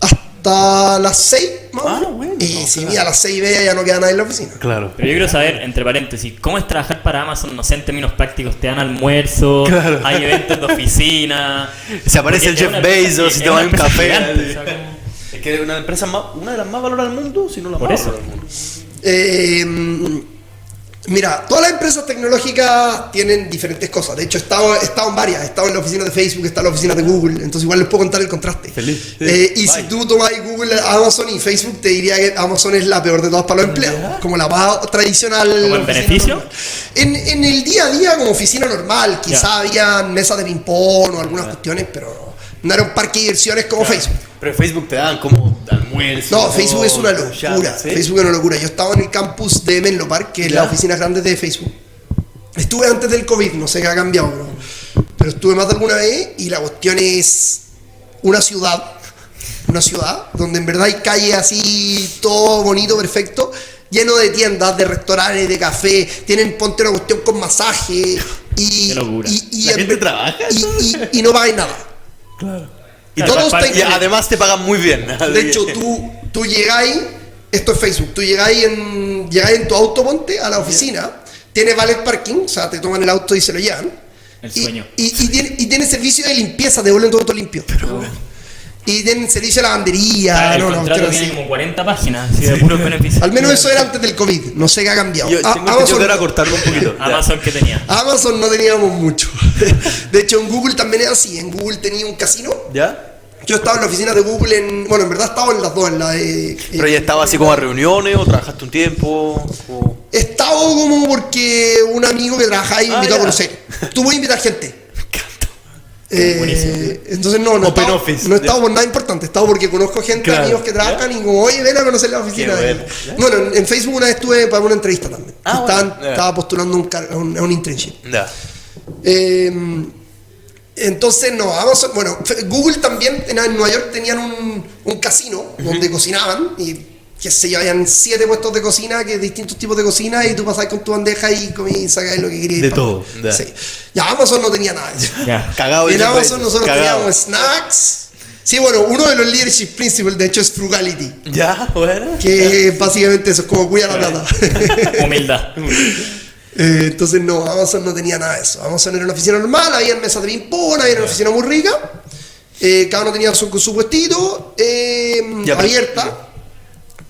Hasta las 6, más o Ah, menos. bueno, Y si claro. a las 6:30 ya no queda nadie en la oficina. Claro. Pero yo quiero saber, entre paréntesis, ¿cómo es trabajar para Amazon? No sé, en términos prácticos, ¿te dan almuerzo? Claro. ¿Hay eventos de oficina? Se aparece el Porque es Jeff una empresa Bezos que- y es te una va un empresa café. gigante, o sea, como- Es que es una empresa una de las más valoradas del mundo, si no la Por más eso. valorada del mundo. Mira, todas las empresas tecnológicas tienen diferentes cosas. De hecho, he estado en varias. He estado en la oficina de Facebook, he estado en la oficina de Google. Entonces, igual les puedo contar el contraste. Feliz. Y si tú tomas Google, Amazon y Facebook, te diría que Amazon es la peor de todas para los empleados. Como la más tradicional. ¿Como en oficina beneficio? normal. En el día a día, como oficina normal, quizá habían mesas de ping-pong o algunas cuestiones, pero no era un parque de diversiones como Facebook. Pero en Facebook te dan como almuerzo. No, Facebook es una locura. chat, ¿sí? Facebook es una locura. Yo estaba en el campus de Menlo Park, que es Ya. la oficina grande de Facebook. Estuve antes del COVID, no sé qué ha cambiado, pero estuve más de alguna vez y la cuestión es una ciudad donde en verdad hay calles así, todo bonito, perfecto, lleno de tiendas, de restaurantes, de café, tienen, ponte una cuestión con masaje y... Qué locura. y La gente trabaja. y no pagáis nada. Y, Claro, todos aparte- y además te pagan muy bien. De hecho, tú llegáis, esto es Facebook, tú llegáis en tu auto, ponte, a la oficina, tiene valet parking, o sea, te toman el auto y se lo llevan. El sueño. Y tiene servicio de limpieza, te devuelven tu auto limpio. Y tienen servicio de lavandería. el no, contrato quiero tiene decir. como 40 páginas así de puros beneficios. Al menos eso era antes del COVID, no sé qué ha cambiado. Yo tengo entendido que era cortarlo un poquito. Amazon que tenía. Amazon no teníamos mucho. De hecho, en Google también es así. En Google tenía un casino. ¿Ya? Yo estaba en la oficina de Google en verdad estaba en las dos, en la de... Pero ya estaba así como a reuniones o trabajaste un tiempo. O... Estaba como porque un amigo que trabajaba ahí me invitó ya. a conocer. Tú puedes invitar gente. Buenísimo. Entonces no Open estaba, office. no estaba por nada importante, estaba porque conozco gente, Claro. amigos que trabajan y como, oye, ven a conocer la oficina. Qué bueno. Bueno, en Facebook una vez estuve para una entrevista también. Ah, bueno. Estaba postulando a un internship. Ya. Entonces, no, Amazon, bueno, Google también en Nueva York tenían un casino donde cocinaban y qué sé yo, habían 7 puestos de cocina, que distintos tipos de cocina, y tú pasabas con tu bandeja y comías y sacabas lo que querías. De todo, ya. Sí. Ya, Amazon no tenía nada de eso. Ya. Cagado En ese Amazon país. nosotros Cagado. teníamos snacks, Sí, bueno, uno de los leadership principles, de hecho, es frugality. Ya, bueno. Que básicamente eso es como cuida la plata. Humildad. Entonces no, Amazon no tenía nada de eso. Amazon era una oficina normal, había mesas de ping-pong, había una oficina muy rica. Cada uno tenía su puestito abierta.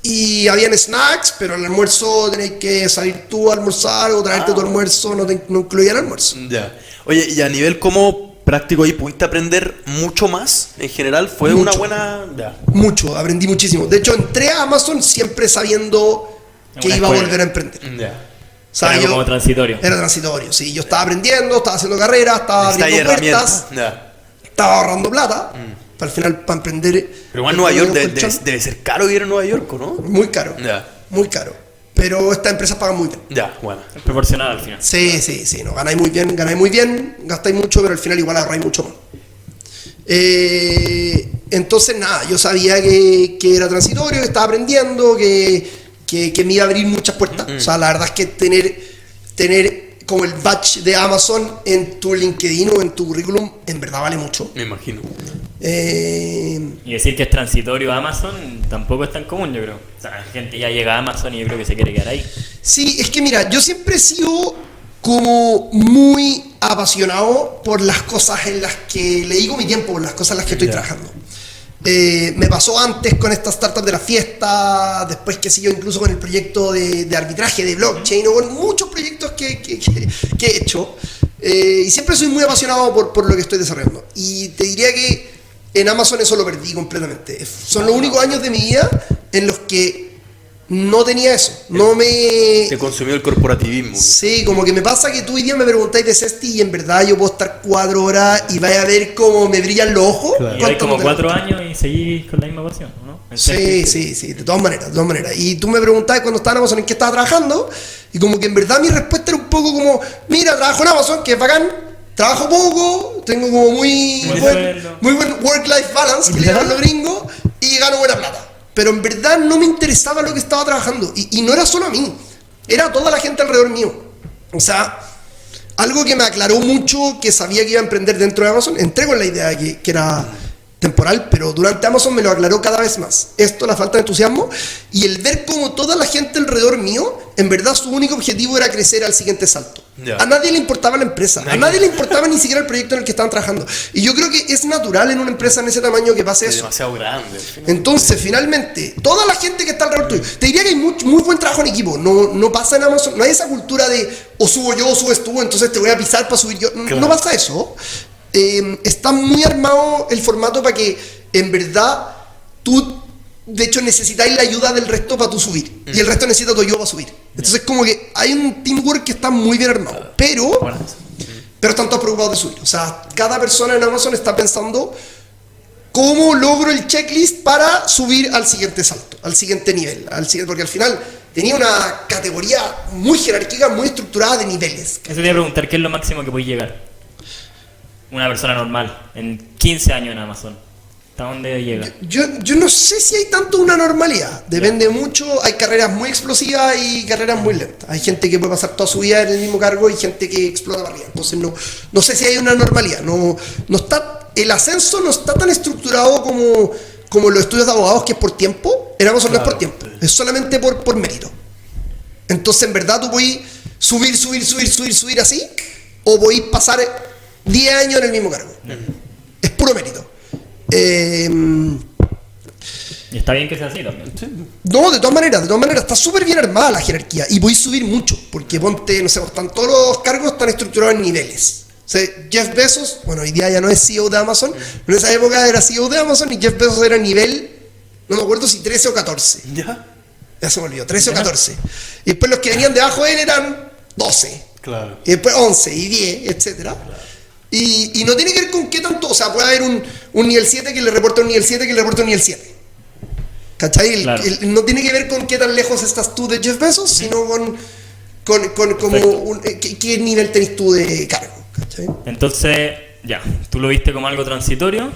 Y habían snacks, pero al almuerzo tenías que salir tú a almorzar o traerte tu almuerzo, no incluía el almuerzo. Ya. Oye, y a nivel como práctico ahí, ¿pudiste aprender mucho más? En general, ¿fue Mucho. una buena...? Ya. Mucho, aprendí muchísimo. De hecho, entré a Amazon siempre sabiendo que Una iba a escuela. volver a emprender. Ya. O sea, Algo como transitorio. era transitorio, sí. Yo estaba aprendiendo, estaba haciendo carreras, estaba Está ahí abriendo puertas, herramientas. Ya. estaba ahorrando plata. Para al final, para emprender. Pero igual Nueva York el colchón, debe ser caro vivir en Nueva York, ¿no? muy caro. Ya. Muy caro. Pero estas empresas pagan muy bien. Ya, bueno. Es proporcional al final. Sí, no, ganáis muy bien, gastáis mucho, pero al final igual ahorráis mucho más. Entonces, nada, yo sabía que era transitorio, que estaba aprendiendo, que me iba a abrir muchas puertas. O sea, la verdad es que tener como el badge de Amazon en tu LinkedIn o en tu currículum, en verdad vale mucho. Me imagino. Y decir que es transitorio a Amazon tampoco es tan común, yo creo. O sea, la gente ya llega a Amazon y yo creo que se quiere quedar ahí. Sí, es que mira, yo siempre he sido como muy apasionado por las cosas en las que le digo mi tiempo, por las cosas en las que estoy trabajando. Me pasó antes con esta startup de la fiesta, después que sé yo, incluso con el proyecto de arbitraje de blockchain o con muchos proyectos que he hecho. Y siempre soy muy apasionado por lo que estoy desarrollando. Y te diría que en Amazon eso lo perdí completamente. Son los únicos años de mi vida en los que no tenía eso. No me... Se consumió el corporativismo. Sí, como que me pasa que tú hoy día me preguntáis de Cesti y en verdad yo puedo estar 4 horas y vaya a ver cómo me brillan los ojos. Claro. Y hay como no 4 años y seguís con la misma pasión, ¿no? Sí, de todas maneras. Y tú me preguntabas cuando estaba en Amazon en qué estaba trabajando y como que en verdad mi respuesta era un poco como, mira, trabajo en Amazon, que es bacán, trabajo poco, tengo como muy buen work-life balance, que le llaman los gringos, y gano buena plata. Pero en verdad no me interesaba lo que estaba trabajando. Y no era solo a mí, era a toda la gente alrededor mío. O sea, algo que me aclaró mucho, que sabía que iba a emprender dentro de Amazon, entré con la idea de que era temporal, pero durante Amazon me lo aclaró cada vez más. Esto, la falta de entusiasmo, y el ver cómo toda la gente alrededor mío, en verdad su único objetivo era crecer al siguiente salto. Ya. A nadie le importaba la empresa, a nadie le importaba ni siquiera el proyecto en el que estaban trabajando. Y yo creo que es natural en una empresa en ese tamaño que pase Es eso. demasiado grande. Entonces, finalmente, toda la gente que está alrededor tuyo, te diría que hay muy buen trabajo en equipo. No pasa en Amazon, no hay esa cultura de o subo yo o subes tú, entonces te voy a pisar para subir yo. Claro. No pasa eso. Está muy armado el formato para que en verdad tú, de hecho, necesitáis la ayuda del resto para tú subir. Y el resto necesita tu ayuda para subir. Entonces, como que hay un teamwork que está muy bien armado. Pero están todos preocupados de subir. O sea, cada persona en Amazon está pensando cómo logro el checklist para subir al siguiente salto, al siguiente nivel. Porque al final tenía una categoría muy jerárquica, muy estructurada de niveles. Eso te iba a preguntar, ¿qué es lo máximo que podéis llegar? Una persona normal, en 15 años en Amazon. ¿Hasta dónde llega? Yo no sé si hay tanto una normalidad. Depende mucho. Hay carreras muy explosivas y carreras muy lentas. Hay gente que puede pasar toda su vida en el mismo cargo y gente que explota para arriba. Entonces no sé si hay una normalidad. No está, el ascenso no está tan estructurado como los estudios de abogados, que es por tiempo. En Amazon no es por tiempo. Es solamente por mérito. Entonces, en verdad, tú puedes subir así, o podéis pasar 10 años en el mismo cargo. Es puro mérito. Y está bien que sea así también. No, de todas maneras, está súper bien armada la jerarquía y voy a subir mucho, porque ponte, no sé, están todos los cargos están estructurados en niveles. O sea, Jeff Bezos, bueno, hoy día ya no es CEO de Amazon, pero en esa época era CEO de Amazon y Jeff Bezos era nivel, no me acuerdo si 13 o 14. Ya se me olvidó, 13 o 14. Y después los que venían debajo de él eran 12. Claro. Y después 11 y 10, etcétera. Y no tiene que ver con qué tanto, o sea, puede haber un nivel 7 que le reporta un nivel 7 que le reporta un nivel 7. ¿Cachai? Claro. No tiene que ver con qué tan lejos estás tú de Jeff Bezos, sino con como qué nivel tenés tú de cargo. ¿Cachai? Entonces, ya, tú lo viste como algo transitorio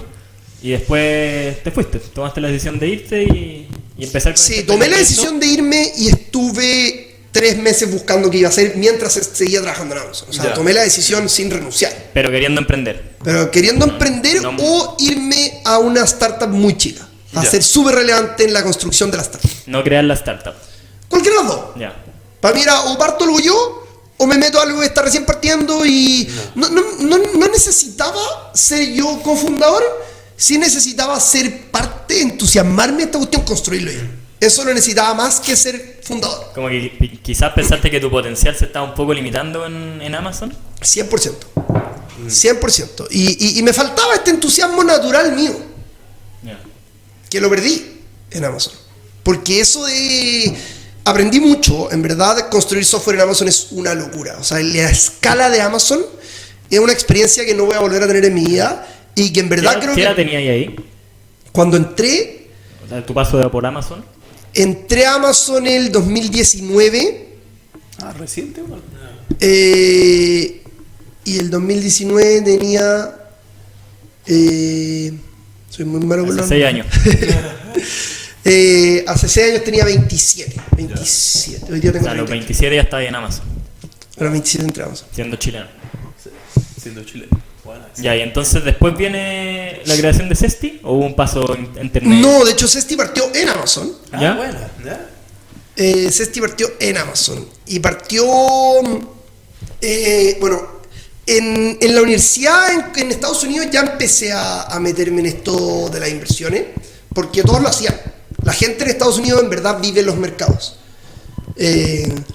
y después te fuiste. Tomaste la decisión de irte y empezar con Sí, este tomé la proyecto. decisión de irme y estuve 3 meses buscando qué iba a hacer mientras seguía trabajando en Amazon. O sea, Ya. tomé la decisión sin renunciar. Pero queriendo emprender. Pero queriendo emprender no. o irme a una startup muy chica. A Ya. ser súper relevante en la construcción de la startup. No crear la startup. Cualquiera de las dos. Ya. Para mí era o parto algo yo o me meto a algo que está recién partiendo y no necesitaba ser yo cofundador, sí necesitaba ser parte, entusiasmarme de esta cuestión, construirlo yo. Eso lo necesitaba más que ser fundador. Como que quizás pensaste que tu potencial se estaba un poco limitando en Amazon. 100%. 100%. Y me faltaba este entusiasmo natural mío, Ya. que lo perdí en Amazon. Porque eso de... Aprendí mucho, en verdad, construir software en Amazon es una locura. O sea, la escala de Amazon es una experiencia que no voy a volver a tener en mi vida y que en verdad creo ¿Qué edad que... tenía ahí? Cuando entré O sea, tu paso por Amazon. Entré a Amazon el 2019 ¿Reciente? y el 2019 tenía... soy muy malo con Hace los 6 años. hace 6 años tenía 27. 27. Hoy día O tengo sea, a los 30. 27 ya estaba ahí en Amazon, A los 27 entré a Amazon. siendo chileno. Siendo chileno. Bueno, sí. Ya, y entonces después viene la creación de Cesti, o hubo un paso internet. No, de hecho Cesti partió en Amazon. ¿Ya? Bueno, ¿ya? Cesti partió en Amazon. Y partió... bueno, en la universidad en Estados Unidos ya empecé a meterme en esto de las inversiones, porque todos lo hacían. La gente en Estados Unidos en verdad vive en los mercados. En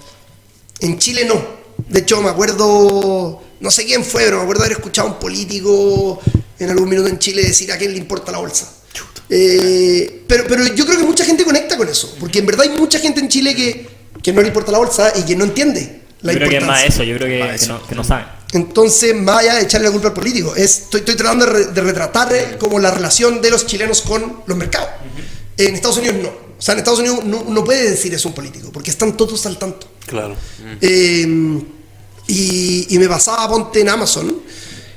Chile no. De hecho, me acuerdo, no sé quién fue, pero me acuerdo haber escuchado a un político en algún minuto en Chile decir a quién le importa la bolsa. Pero yo creo que mucha gente conecta con eso, porque en verdad hay mucha gente en Chile que no le importa la bolsa y que no entiende la Yo creo que es más importancia. eso, yo creo que no saben. Entonces, más allá de echarle la culpa al político, estoy tratando de retratar como la relación de los chilenos con los mercados. En Estados Unidos no. O sea, en Estados Unidos no puede decir eso un político, porque están todos al tanto. Claro. Y me pasaba, ponte en Amazon,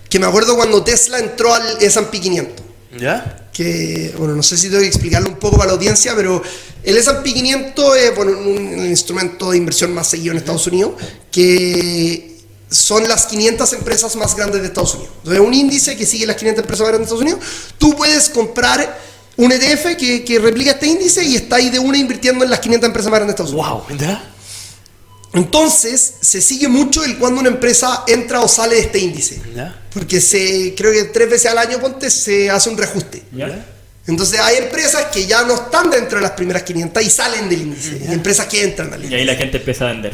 que me acuerdo cuando Tesla entró al S&P 500. ¿Ya? Que, bueno, no sé si tengo que explicarlo un poco para la audiencia, pero el S&P 500 es, bueno, un instrumento de inversión más seguido en Estados Unidos, que son las 500 empresas más grandes de Estados Unidos. Entonces, un índice que sigue las 500 empresas más grandes de Estados Unidos. Tú puedes comprar un ETF que replica este índice y está ahí de una invirtiendo en las 500 empresas más grandes de Estados Unidos. Wow, ¿ya? Entonces, se sigue mucho el cuando una empresa entra o sale de este índice. ¿Ya? Porque creo que 3 veces al año, ponte, se hace un reajuste. ¿Ya? Entonces hay empresas que ya no están dentro de las primeras 500 y salen del índice. Y empresas que entran al Y índice. ahí la gente empieza a vender.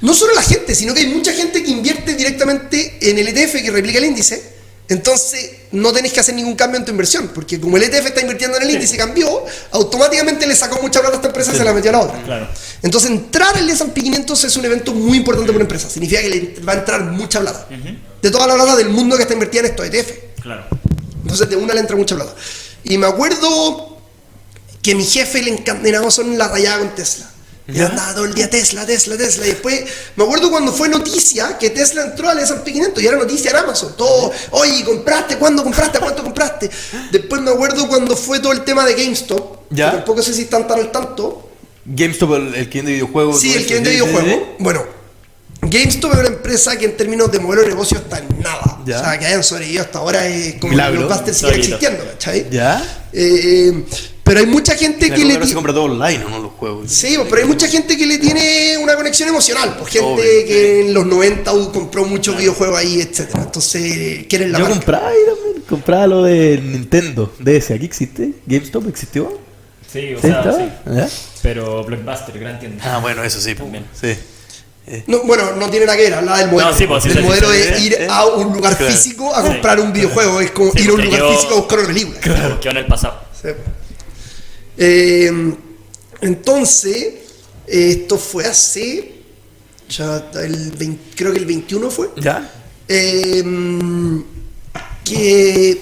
No solo la gente, sino que hay mucha gente que invierte directamente en el ETF que replica el índice. Entonces no tenés que hacer ningún cambio en tu inversión. Porque como el ETF está invirtiendo en el índice y cambió, automáticamente le sacó mucha plata a esta empresa y se la metió a la otra. Claro. Entonces entrar al S&P 500 es un evento muy importante para una empresa. Significa que le va a entrar mucha plata. De toda la plata del mundo que está invertida en estos ETF. Claro. Entonces de una le entra mucha plata. Y me acuerdo que mi jefe le encanta en Amazon la rayaba con Tesla. Y ¿Ya? andaba todo el día Tesla. Y después me acuerdo cuando fue noticia que Tesla entró al S&P 500 y era noticia en Amazon. Todo, oye, ¿compraste? ¿Cuándo compraste? ¿Cuánto compraste? Después me acuerdo cuando fue todo el tema de GameStop. ¿Ya? Que tampoco sé si están tan al tanto. GameStop, el cliente de videojuegos. Sí, todo el eso, cliente de ¿sí? videojuegos. Bueno, GameStop es una empresa que en términos de modelo de negocio está en nada. Ya. O sea, que hayan sobrevivido hasta ahora es como Milagro. que Blockbuster sigue Solito. existiendo, ¿cachai? ¿Ya? Pero hay mucha gente La que le ahora se tiene... compra todo online, ¿no? Los juegos. Sí, pero hay mucha gente que le tiene una conexión emocional. Pues gente Obvio, que en los 90 compró muchos videojuegos ahí, etcétera. Entonces quieren la Yo marca. compraba ahí también, compraba lo de Nintendo, DS, ¿aquí existe? ¿GameStop existió? Sí, o ¿Sí sea, estaba? sí. ¿Ya? Pero Blockbuster, gran tienda. Ah, bueno, eso sí. También. Sí. No, bueno, no tiene nada que ver, hablaba del modelo. No, sí, pues, sí, el sí, modelo sí, de sí, ir a un lugar Claro. físico a Sí. comprar un videojuego. Es como Sí, ir a un porque lugar yo- físico a buscar una película. Claro. Quedó en el pasado. Sí. Entonces, esto fue hace, creo que el 21 fue, ¿Ya? que,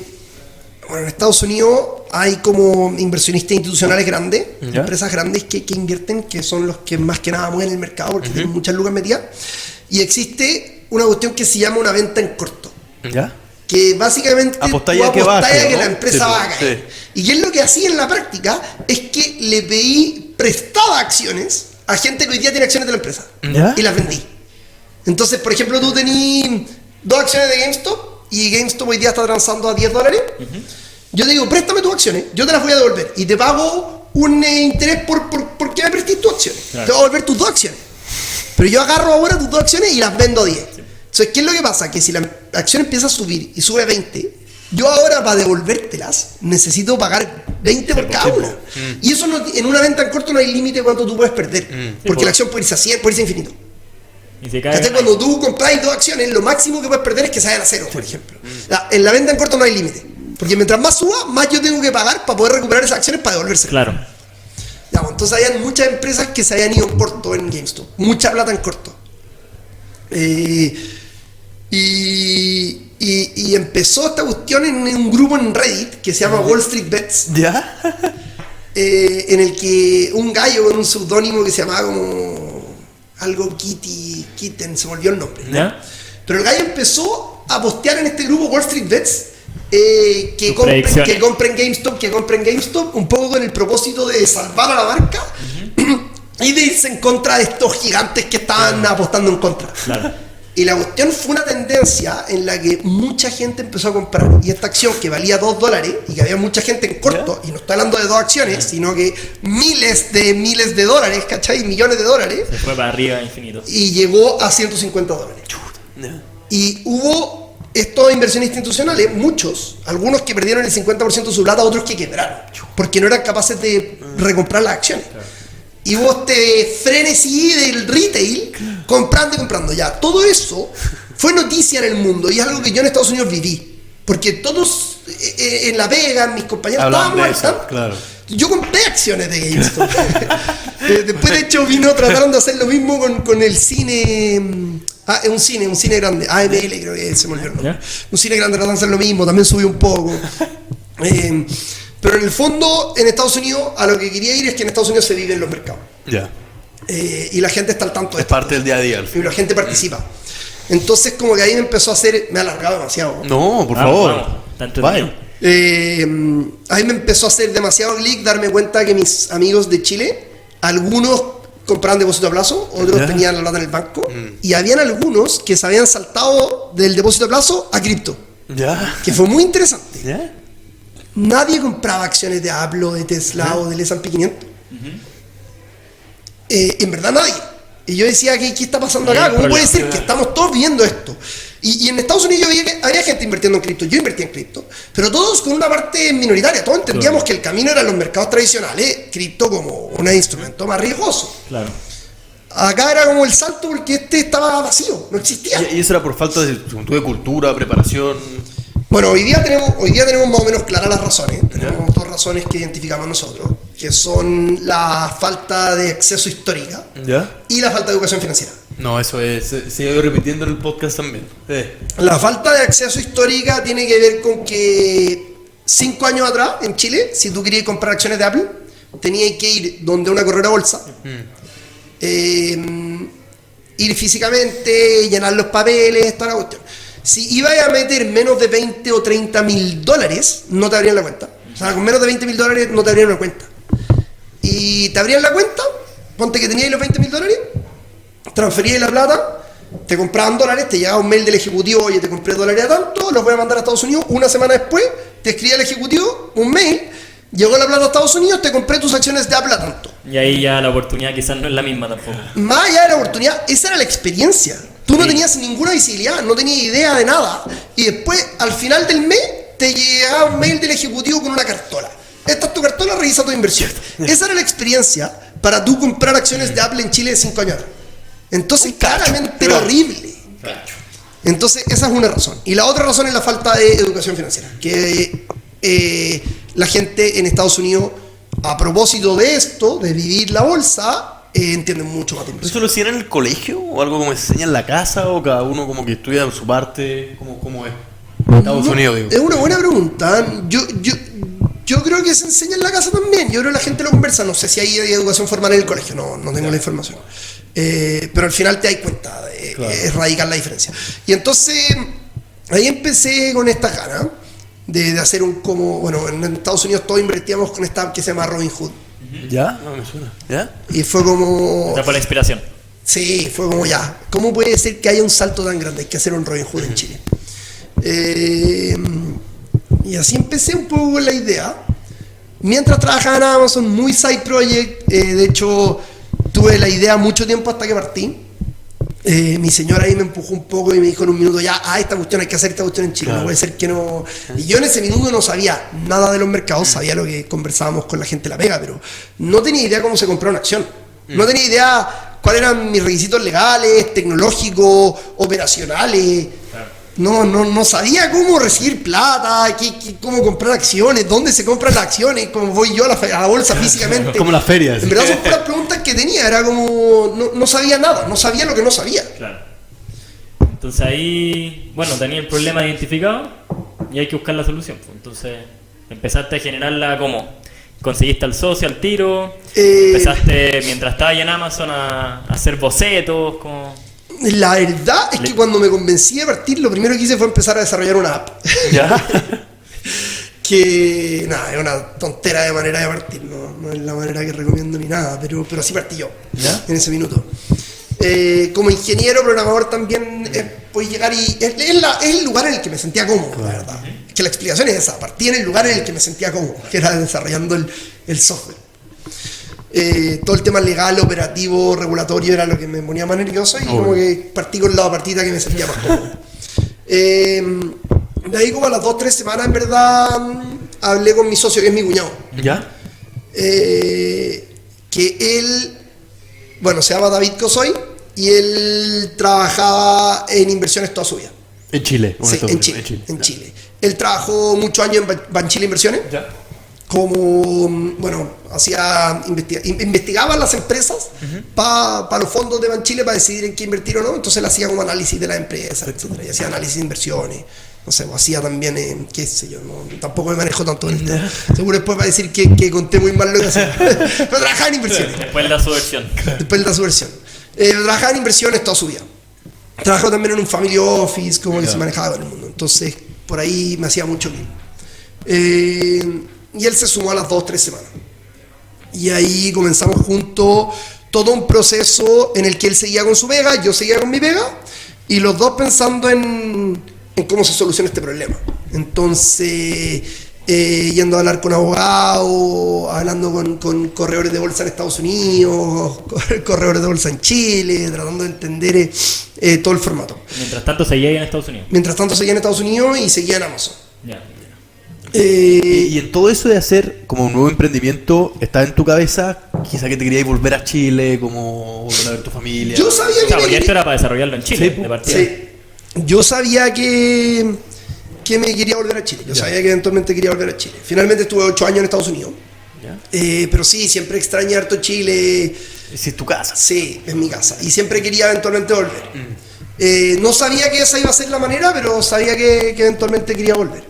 bueno, en Estados Unidos hay como inversionistas institucionales grandes, Ya. empresas grandes que invierten, que son los que más que nada mueven el mercado porque tienen muchas lucas metidas, y existe una cuestión que se llama una venta en corto. ¿Ya? Que básicamente Apostáis tú a que apostáis baje, a que ¿no? la empresa Sí, va a caer. sí. Y él lo que hacía en la práctica es que le pedí prestaba acciones a gente que hoy día tiene acciones de la empresa. ¿Ya? Y las vendí. Entonces, por ejemplo, tú tenías 2 acciones de GameStop y GameStop hoy día está transando a $10, yo te digo, préstame tus acciones, yo te las voy a devolver y te pago un interés porque me prestís tus acciones. Claro. Te voy a devolver tus 2 acciones. Pero yo agarro ahora tus 2 acciones y las vendo a 10. Sí. Entonces, ¿qué es lo que pasa? Que si la acción empieza a subir y sube a 20, yo ahora para devolvértelas necesito pagar 20 por cada una. Y eso no, en una venta en corto no hay límite cuánto tú puedes perder. Porque la acción puede irse a 100, puede irse a infinito. Y se cae cuando tú compras 2 acciones, lo máximo que puedes perder es que se vayan a 0, por ejemplo. En la venta en corto no hay límite. Porque mientras más suba, más yo tengo que pagar para poder recuperar esas acciones para devolvérselas. Claro. Entonces habían muchas empresas que se habían ido en corto en GameStop. Mucha plata en corto. Y empezó esta cuestión en un grupo en Reddit que se llama Wall Street Bets. ¿Ya? En el que un gallo con un seudónimo que se llamaba como algo Kitten, se volvió el nombre. ¿Ya? Pero el gallo empezó a postear en este grupo Wall Street Bets que compren GameStop, un poco con el propósito de salvar a la marca y de irse en contra de estos gigantes que estaban apostando en contra. Claro. Y la cuestión fue una tendencia en la que mucha gente empezó a comprar. Y esta acción que valía $2 y que había mucha gente en corto, y no estoy hablando de 2 acciones, sino que miles de dólares, ¿cachai? Millones de dólares. Se fue para arriba infinito. Y llegó a $150. Y hubo estos inversionistas institucionales, muchos, algunos que perdieron el 50% de su plata, otros que quebraron, porque no eran capaces de recomprar las acciones. Y hubo este frenesí del retail, comprando y comprando. Ya, todo eso fue noticia en el mundo y es algo que yo en Estados Unidos viví. Porque todos en La Vega, mis compañeros estábamos al tanto. Claro. Yo compré acciones de GameStop. Después, de hecho, trataron de hacer lo mismo con el cine. Un cine grande. AML, creo que se me olvidó el nombre. Un cine grande trataron de hacer lo mismo, también subió un poco. Pero en el fondo, en Estados Unidos, a lo que quería ir es que en Estados Unidos se vive en los mercados. Ya. Y la gente está al tanto de esto. Es parte del día a día. Y la gente participa. Entonces, como que ahí me empezó a hacer. Me ha alargado demasiado. No, por favor. Tanto ahí me empezó a hacer demasiado clic darme cuenta que mis amigos de Chile, algunos compraban depósito a plazo, otros tenían la plata en el banco, y habían algunos que se habían saltado del depósito a plazo a cripto. Ya. Que fue muy interesante. Ya. Nadie compraba acciones de Apple o de Tesla o del S&P 500. En verdad nadie. Y yo decía, ¿qué está pasando acá? ¿Cómo puede ser que estamos todos viendo esto? Y en Estados Unidos había gente invirtiendo en cripto, yo invertí en cripto, pero todos con una parte minoritaria. Todos entendíamos que el camino eran los mercados tradicionales, cripto como un instrumento más riesgoso. Claro. Acá era como el salto porque estaba vacío, no existía. ¿Y eso era por falta de cultura, preparación? Bueno, hoy día tenemos más o menos claras las razones. Tenemos 2 razones que identificamos nosotros, que son la falta de acceso histórica y la falta de educación financiera. No, eso se ha ido repitiendo en el podcast también. La falta de acceso histórica tiene que ver con que 5 años atrás, en Chile, si tú querías comprar acciones de Apple, tenías que ir donde una corredora bolsa, ir físicamente, llenar los papeles, toda la cuestión. Si ibas a meter menos de 20 o 30 mil dólares, no te abrían la cuenta. O sea, con menos de 20 mil dólares no te abrían una cuenta. Y te abrían la cuenta, ponte que tenías los 20 mil dólares, transferías la plata, te compraban dólares, te llegaba un mail del ejecutivo, oye, te compré dólares a tanto, los voy a mandar a Estados Unidos. Una semana después, te escribía el ejecutivo un mail, llegó la plata a Estados Unidos, te compré tus acciones de Apple a tanto. Y ahí ya la oportunidad quizás no es la misma tampoco. Más allá de la oportunidad, esa era la experiencia. Tú no tenías ninguna visibilidad, no tenías idea de nada. Y después, al final del mes, te llegaba un mail del ejecutivo con una cartola. Esta es tu cartola, revisa tu inversión. Esa era la experiencia para tú comprar acciones de Apple en Chile de 5 años atrás. Entonces, claramente era horrible. Entonces, esa es una razón. Y la otra razón es la falta de educación financiera. Que la gente en Estados Unidos, a propósito de esto, de vivir la bolsa, entienden mucho más de inversión. ¿Eso lo hacían en el colegio? ¿O algo como enseña en la casa? ¿O cada uno como que estudia en su parte? ¿Cómo es? Estados Unidos, digo. Es una buena pregunta. Yo creo que se enseña en la casa también. Yo creo que la gente lo conversa. No sé si hay educación formal en el colegio. No tengo la información. Pero al final te das cuenta. Es radical la diferencia. Y entonces, ahí empecé con esta gana de hacer bueno, en Estados Unidos todos invertíamos con esta app que se llama Robinhood. ¿Ya? No me suena. ¿Ya? Y fue como... Esa fue la inspiración. Sí, fue como ya. ¿Cómo puede ser que haya un salto tan grande? Hay que hacer un Robinhood en Chile. Y así empecé un poco con la idea. Mientras trabajaba en Amazon, muy side project. De hecho, tuve la idea mucho tiempo hasta que partí. Mi señora ahí me empujó un poco y me dijo en un minuto, ya, esta cuestión hay que hacer esta cuestión en Chile, Claro. no puede ser que no... Y yo en ese minuto no sabía nada de los mercados, sabía lo que conversábamos con la gente de La Pega, pero no tenía idea cómo se compraba una acción. No tenía idea cuáles eran mis requisitos legales, tecnológicos, operacionales. No sabía cómo recibir plata, cómo comprar acciones, dónde se compran las acciones, cómo voy yo a la bolsa físicamente. Como las ferias. En verdad son puras preguntas que tenía, era como... No sabía nada, no sabía lo que no sabía. Claro. Entonces ahí, bueno, tenía el problema identificado y hay que buscar la solución. Pues. Entonces empezaste a generarla como, conseguiste al socio al tiro, empezaste mientras estabas ahí en Amazon a hacer bocetos, como... La verdad es que cuando me convencí de partir, lo primero que hice fue empezar a desarrollar una app. ¿Ya? Que nada, es una tontera de manera de partir, no es la manera que recomiendo ni nada, pero así partí yo, ¿Ya? en ese minuto. Como ingeniero, programador también puedes llegar y es el lugar en el que me sentía cómodo, la verdad. Es que la explicación es esa, partí en el lugar en el que me sentía cómodo, que era desarrollando el software. Todo el tema legal, operativo, regulatorio era lo que me ponía más nervioso y como que partí con la partida que me sentía más cómodo. De ahí como a las 2-3 semanas en verdad hablé con mi socio, que es mi cuñado. ¿Ya? Que él, bueno, se llama David Cosoy y él trabajaba en inversiones toda su vida. En Chile. Sí, en Chile. Él trabajó muchos años en Banchile Inversiones. ¿Ya? Como, bueno, investigaba las empresas para los fondos de Banchile para decidir en qué invertir o no. Entonces él hacía como análisis de las empresas, etcétera, y hacía análisis de inversiones. No sé, hacía también, qué sé yo, tampoco me manejo tanto en el tema. Seguro después va a decir que conté muy mal lo que hacía. Pero trabajaba en inversiones. Después da su versión. Después da su versión. Trabajaba en inversiones toda su vida. Trabajó también en un family office, como que se manejaba en el mundo. Entonces, por ahí me hacía mucho bien. Y él se sumó a las 2-3 semanas. Y ahí comenzamos juntos todo un proceso en el que él seguía con su pega, yo seguía con mi pega, y los dos pensando en cómo se soluciona este problema. Entonces, yendo a hablar con abogados, hablando con corredores de bolsa en Estados Unidos, corredores de bolsa en Chile, tratando de entender todo el formato. Mientras tanto seguía ahí en Estados Unidos. Mientras tanto seguía en Estados Unidos y seguía en Amazon. Ya. Y en todo eso de hacer como un nuevo emprendimiento, ¿estaba en tu cabeza quizá que te querías volver a Chile, como volver a ver tu familia? Yo sabía O sea, que porque esto era para desarrollarlo en Chile, Sí, de partida. sí, yo sabía que me quería volver a Chile. Yo sabía que eventualmente quería volver a Chile. Finalmente estuve 8 años en Estados Unidos. ¿Ya? Pero sí, siempre extrañé harto Chile. Si es tu casa. Sí, es mi casa. Y siempre quería eventualmente volver. No sabía que esa iba a ser la manera, pero sabía que eventualmente quería volver.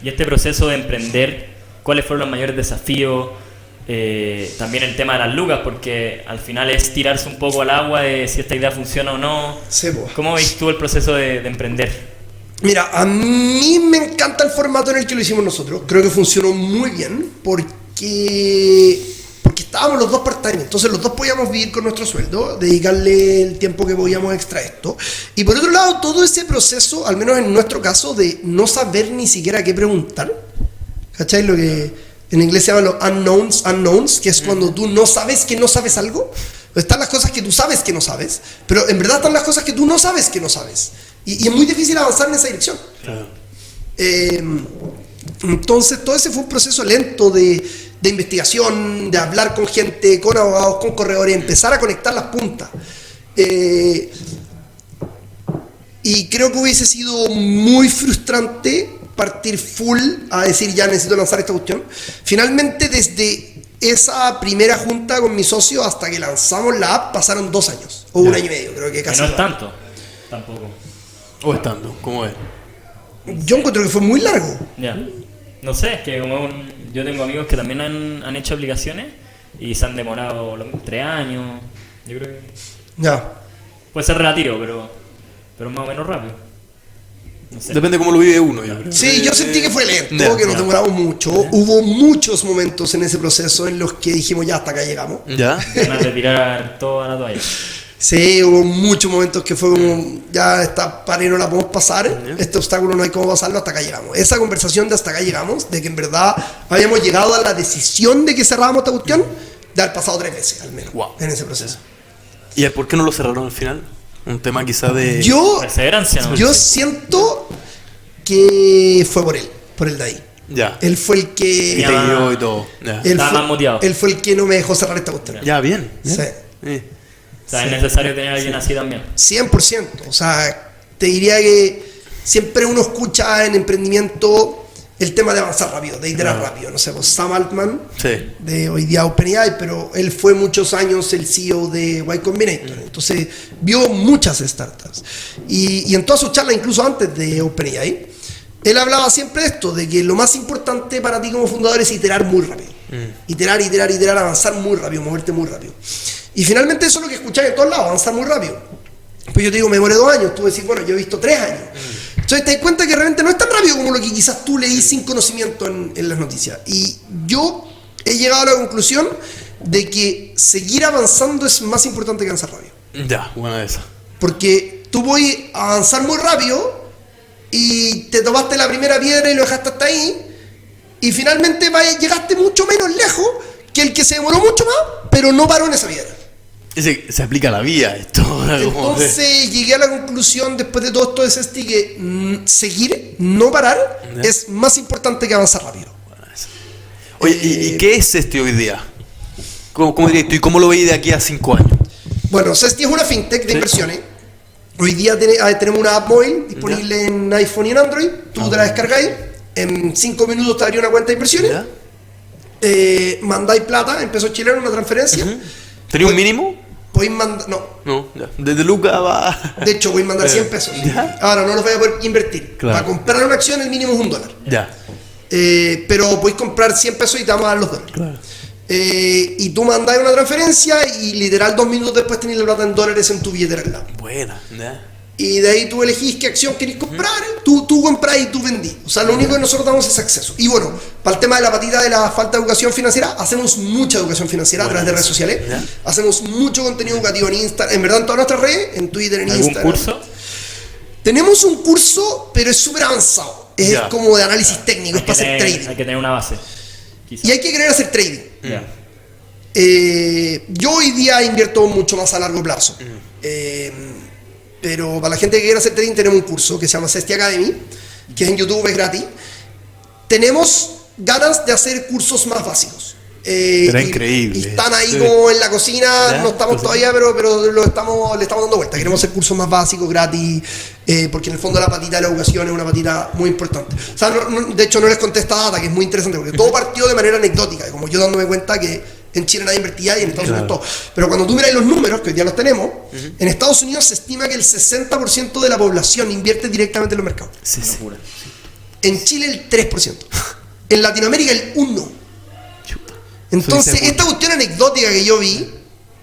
Y este proceso de emprender, ¿cuáles fueron los mayores desafíos? También el tema de las lucas, porque al final es tirarse un poco al agua de si esta idea funciona o no. Sí, pues. ¿Cómo ves tú el proceso de emprender? Mira, a mí me encanta el formato en el que lo hicimos nosotros. Creo que funcionó muy bien porque estábamos los dos part-time. Entonces los dos podíamos vivir con nuestro sueldo, dedicarle el tiempo que podíamos extra a esto. Y por otro lado, todo ese proceso, al menos en nuestro caso, de no saber ni siquiera qué preguntar. ¿Cachai? Lo que en inglés se llama los unknowns, que es cuando tú no sabes que no sabes algo. Están las cosas que tú sabes que no sabes, pero en verdad están las cosas que tú no sabes que no sabes. Y es muy difícil avanzar en esa dirección. Claro. Entonces todo ese fue un proceso lento de investigación, de hablar con gente, con abogados, con corredores, empezar a conectar las puntas. Y creo que hubiese sido muy frustrante partir full a decir ya necesito lanzar esta cuestión. Finalmente desde esa primera junta con mi socio hasta que lanzamos la app pasaron 2 años o 1 año y medio, creo que casi. Que no es 2 años. tanto, tampoco. ¿O estando? ¿Cómo es? Yo encuentro que fue muy largo. Ya. No sé, es que como yo tengo amigos que también han hecho aplicaciones y se han demorado 3 años. Yo creo que Ya. puede ser relativo, pero más o menos rápido. No sé. Depende cómo lo vive uno, yo creo. Sí, yo sentí que fue lento, Ya, que nos ya. demoramos mucho. Hubo muchos momentos en ese proceso en los que dijimos ya hasta acá llegamos. ¿Ya? Ganas de tirar toda la toalla. Sí, hubo muchos momentos que fue como, ya esta pared no la podemos pasar, este obstáculo no hay cómo pasarlo, hasta acá llegamos. Esa conversación de hasta acá llegamos, de que en verdad habíamos llegado a la decisión de que cerrábamos esta cuestión, de haber pasado 3 veces al menos en ese proceso. ¿Y por qué no lo cerraron al final? Un tema quizá de... Perseverancia, ¿no? Yo siento que fue por el de ahí. Ya. Él fue el que... Y te guió y todo. Ya. Estaba más motivado. Él fue el que no me dejó cerrar esta cuestión. Ya, bien. Sí. O sea, es necesario tener a alguien así también. 100%. O sea, te diría que siempre uno escucha en emprendimiento el tema de avanzar rápido, de iterar rápido. No sé, pues Sam Altman, de hoy día OpenAI, pero él fue muchos años el CEO de Y Combinator. Entonces, vio muchas startups. Y en todas sus charlas, incluso antes de OpenAI, él hablaba siempre de esto, de que lo más importante para ti como fundador es iterar muy rápido. Iterar, avanzar muy rápido, moverte muy rápido. Y finalmente eso es lo que escucháis en todos lados, avanzar muy rápido. Pues yo te digo, me demoré 2 años, tú decís, bueno, yo he visto 3 años. Entonces te das cuenta que realmente no es tan rápido como lo que quizás tú leís sin conocimiento en las noticias. Y yo he llegado a la conclusión de que seguir avanzando es más importante que avanzar rápido. Ya, buena esa. Porque tú voy a avanzar muy rápido y te tomaste la primera piedra y lo dejaste hasta ahí, y finalmente llegaste mucho menos lejos que el que se demoró mucho más, pero no paró en esa piedra. Se aplica a la vida esto. Entonces llegué a la conclusión después de todo esto de Cesti que seguir, no parar, es más importante que avanzar rápido. Oye, ¿y qué es Cesti hoy día? ¿Cómo dirías tú? ¿Y cómo lo veis de aquí a 5 años? Bueno, Cesti es una fintech de inversiones. Hoy día tenemos una app móvil disponible en iPhone y en Android. Tú te la descargáis, en 5 minutos te abrió una cuenta de inversiones. Mandáis plata en pesos chilenos, una transferencia. ¿Tenía un mínimo? Podéis mandar, No, ya. Desde Lucas va... De hecho, voy a mandar 100 pesos. ¿Ya? Ahora no los voy a poder invertir. Claro. Para comprar una acción el mínimo es $1. Ya. Pero podéis comprar 100 pesos y te vamos a dar los dólares. Claro. Y tú mandás una transferencia y literal 2 minutos después tenés la plata en dólares en tu billetera al lado. Buena, ya. Y de ahí tú elegís qué acción querés comprar. Tú compras y tú vendís. O sea, lo único que nosotros damos es acceso. Y bueno, para el tema de la patita de la falta de educación financiera, hacemos mucha educación financiera a través de redes sociales. ¿Ya? Hacemos mucho contenido educativo en Instagram, en verdad en todas nuestras redes, en Twitter, en Instagram. ¿Algún curso? Tenemos un curso, pero es súper avanzado. Es como de análisis técnico, es para hacer trading. Hay que tener una base. Quizás. Y hay que querer hacer trading. Yeah. Yo hoy día invierto mucho más a largo plazo. Pero para la gente que quiera hacer trading tenemos un curso que se llama Cesti Academy, que es en YouTube, es gratis. Tenemos ganas de hacer cursos más básicos. Era increíble. Y están ahí como en la cocina, no estamos todavía, pero le estamos dando vuelta. Queremos hacer cursos más básicos, gratis, porque en el fondo la patita de la educación es una patita muy importante. O sea, de hecho no les conté esta data, que es muy interesante, porque todo partió de manera anecdótica, como yo dándome cuenta que en Chile nadie invertía y en Estados Unidos todo. Pero cuando tú miras los números, que hoy día los tenemos, en Estados Unidos se estima que el 60% de la población invierte directamente en los mercados. Sí. En Chile el 3%. En Latinoamérica el 1%. Entonces, esta cuestión anecdótica que yo vi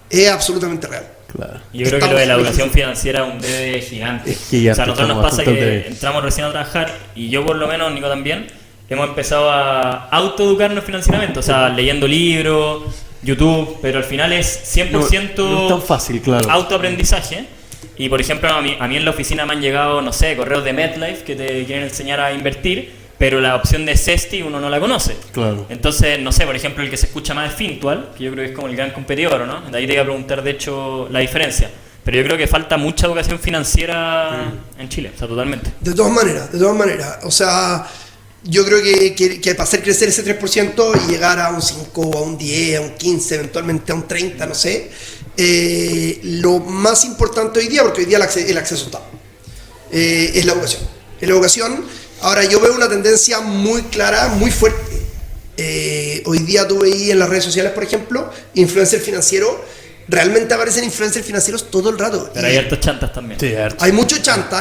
es absolutamente real. Claro. Yo creo que lo de la educación financiera es un debe gigante. O sea, a nosotros nos pasa que entramos recién a trabajar, y yo por lo menos, Nico también, hemos empezado a autoeducarnos financieramente, o sea, leyendo libros, YouTube, pero al final es 100% no es tan fácil, claro. Autoaprendizaje. Y por ejemplo, a mí en la oficina me han llegado, no sé, correos de MetLife que te quieren enseñar a invertir, pero la opción de Cesti uno no la conoce. Claro. Entonces, no sé, por ejemplo, el que se escucha más es Fintual, que yo creo que es como el gran competidor, ¿no? De ahí te iba a preguntar, de hecho, la diferencia. Pero yo creo que falta mucha educación financiera en Chile, o sea, totalmente. De todas maneras. O sea, yo creo que para hacer crecer ese 3% y llegar a un 5, a un 10, a un 15, eventualmente a un 30, no sé, lo más importante hoy día, porque hoy día el acceso está, es la educación. Es la educación. Ahora, yo veo una tendencia muy clara, muy fuerte. Hoy día tú veis en las redes sociales, por ejemplo, influencers financieros. Realmente aparecen influencers financieros todo el rato. Pero hay hartos chantas también. Sí, harto. Hay mucho chanta,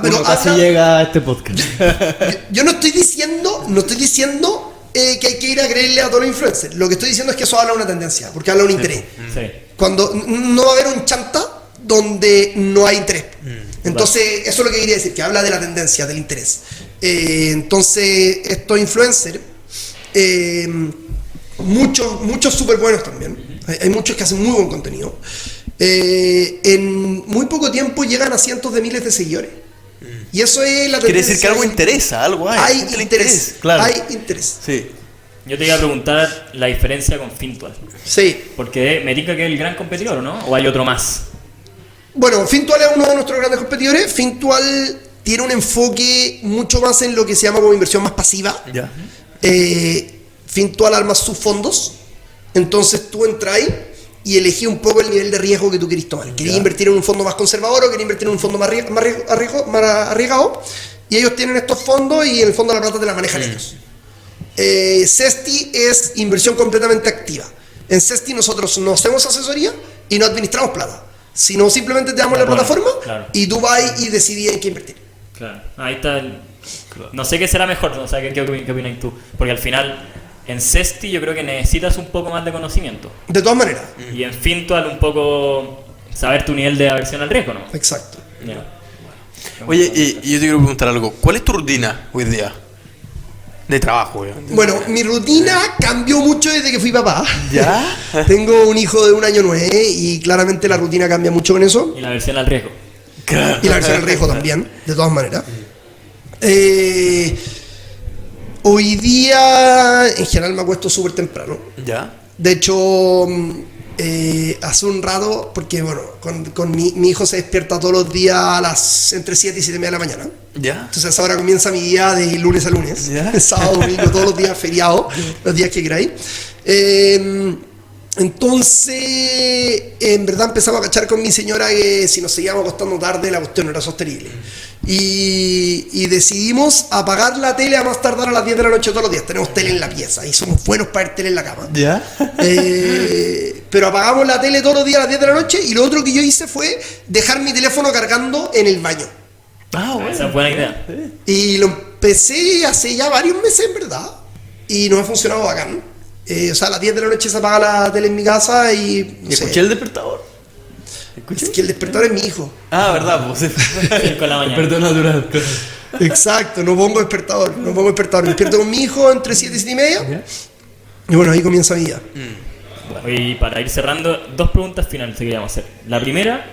pero uno casi llega a este podcast. yo no estoy diciendo que hay que ir a creerle a todos los influencers. Lo que estoy diciendo es que eso habla de una tendencia, porque habla de un interés. Sí. Cuando no va a haber un chanta donde no hay interés. Entonces, eso es lo que quería decir, que habla de la tendencia, del interés. Entonces, estos influencers, muchos súper buenos también. Hay muchos que hacen muy buen contenido. en muy poco tiempo llegan a cientos de miles de seguidores. Y eso es la tendencia. Quiere decir que algo interesa, algo hay. Hay Gente le interés, interesa, claro. hay interés. Sí. Yo te iba a preguntar la diferencia con Fintual. Sí. Porque me indica que es el gran competidor, ¿no? ¿O hay otro más? Bueno, Fintual es uno de nuestros grandes competidores. Fintual tiene un enfoque mucho más en lo que se llama como inversión más pasiva. Ya. Fintual arma sus fondos. Entonces tú entras ahí y elegí un poco el nivel de riesgo que tú querés tomar. ¿Querés invertir en un fondo más conservador o querés invertir en un fondo más arriesgado? Y ellos tienen estos fondos y en el fondo la plata te la manejan ellos. Cesti es inversión completamente activa. En Cesti nosotros no hacemos asesoría y no administramos plata, sino simplemente te damos la plataforma y tú vas y decidís en qué invertir. Claro, ahí está el... No sé qué será mejor, no sé qué opinas tú. Porque al final, en Cesti yo creo que necesitas un poco más de conocimiento. De todas maneras. Y en Fintual un poco saber tu nivel de aversión al riesgo, ¿no? Exacto. Yeah. Oye, y yo te quiero preguntar algo. ¿Cuál es tu rutina hoy día? De trabajo, obviamente. Bueno, mi rutina cambió mucho desde que fui papá. ¿Ya? Tengo un hijo de 1 año 9 y claramente la rutina cambia mucho con eso. Y la aversión al riesgo. Y la versión del riesgo también, de todas maneras. Hoy día, en general, me acuesto súper temprano. ¿Ya? De hecho, hace un rato, porque bueno, con mi hijo se despierta todos los días entre 7 y 7:30 de la mañana. ¿Ya? Entonces ahora comienza mi día de lunes a lunes. ¿Ya? Sábado, domingo, todos los días feriados, los días que queráis. Entonces, en verdad empezamos a cachar con mi señora que si nos seguíamos acostando tarde la cuestión no era sostenible. Y decidimos apagar la tele a más tardar a las 10 de la noche todos los días. Tenemos tele en la pieza y somos buenos para ver tele en la cama. ¿Ya? Pero apagamos la tele todos los días a las 10 de la noche y lo otro que yo hice fue dejar mi teléfono cargando en el baño. Ah, bueno. Esa es buena idea. Y lo empecé hace ya varios meses, en verdad. Y nos ha funcionado bacán. O sea, a las 10 de la noche se apaga la tele en mi casa y... No ¿Y sé, escuché el despertador? ¿Escuché? es que el despertador es mi hijo. Ah, verdad, pues. 5 de la mañana. Despertador natural. Exacto, no pongo despertador. Me despierto con mi hijo entre 7 y 7:30. Y bueno, ahí comienza mi día. Y para ir cerrando, 2 preguntas finales que queríamos hacer. La primera,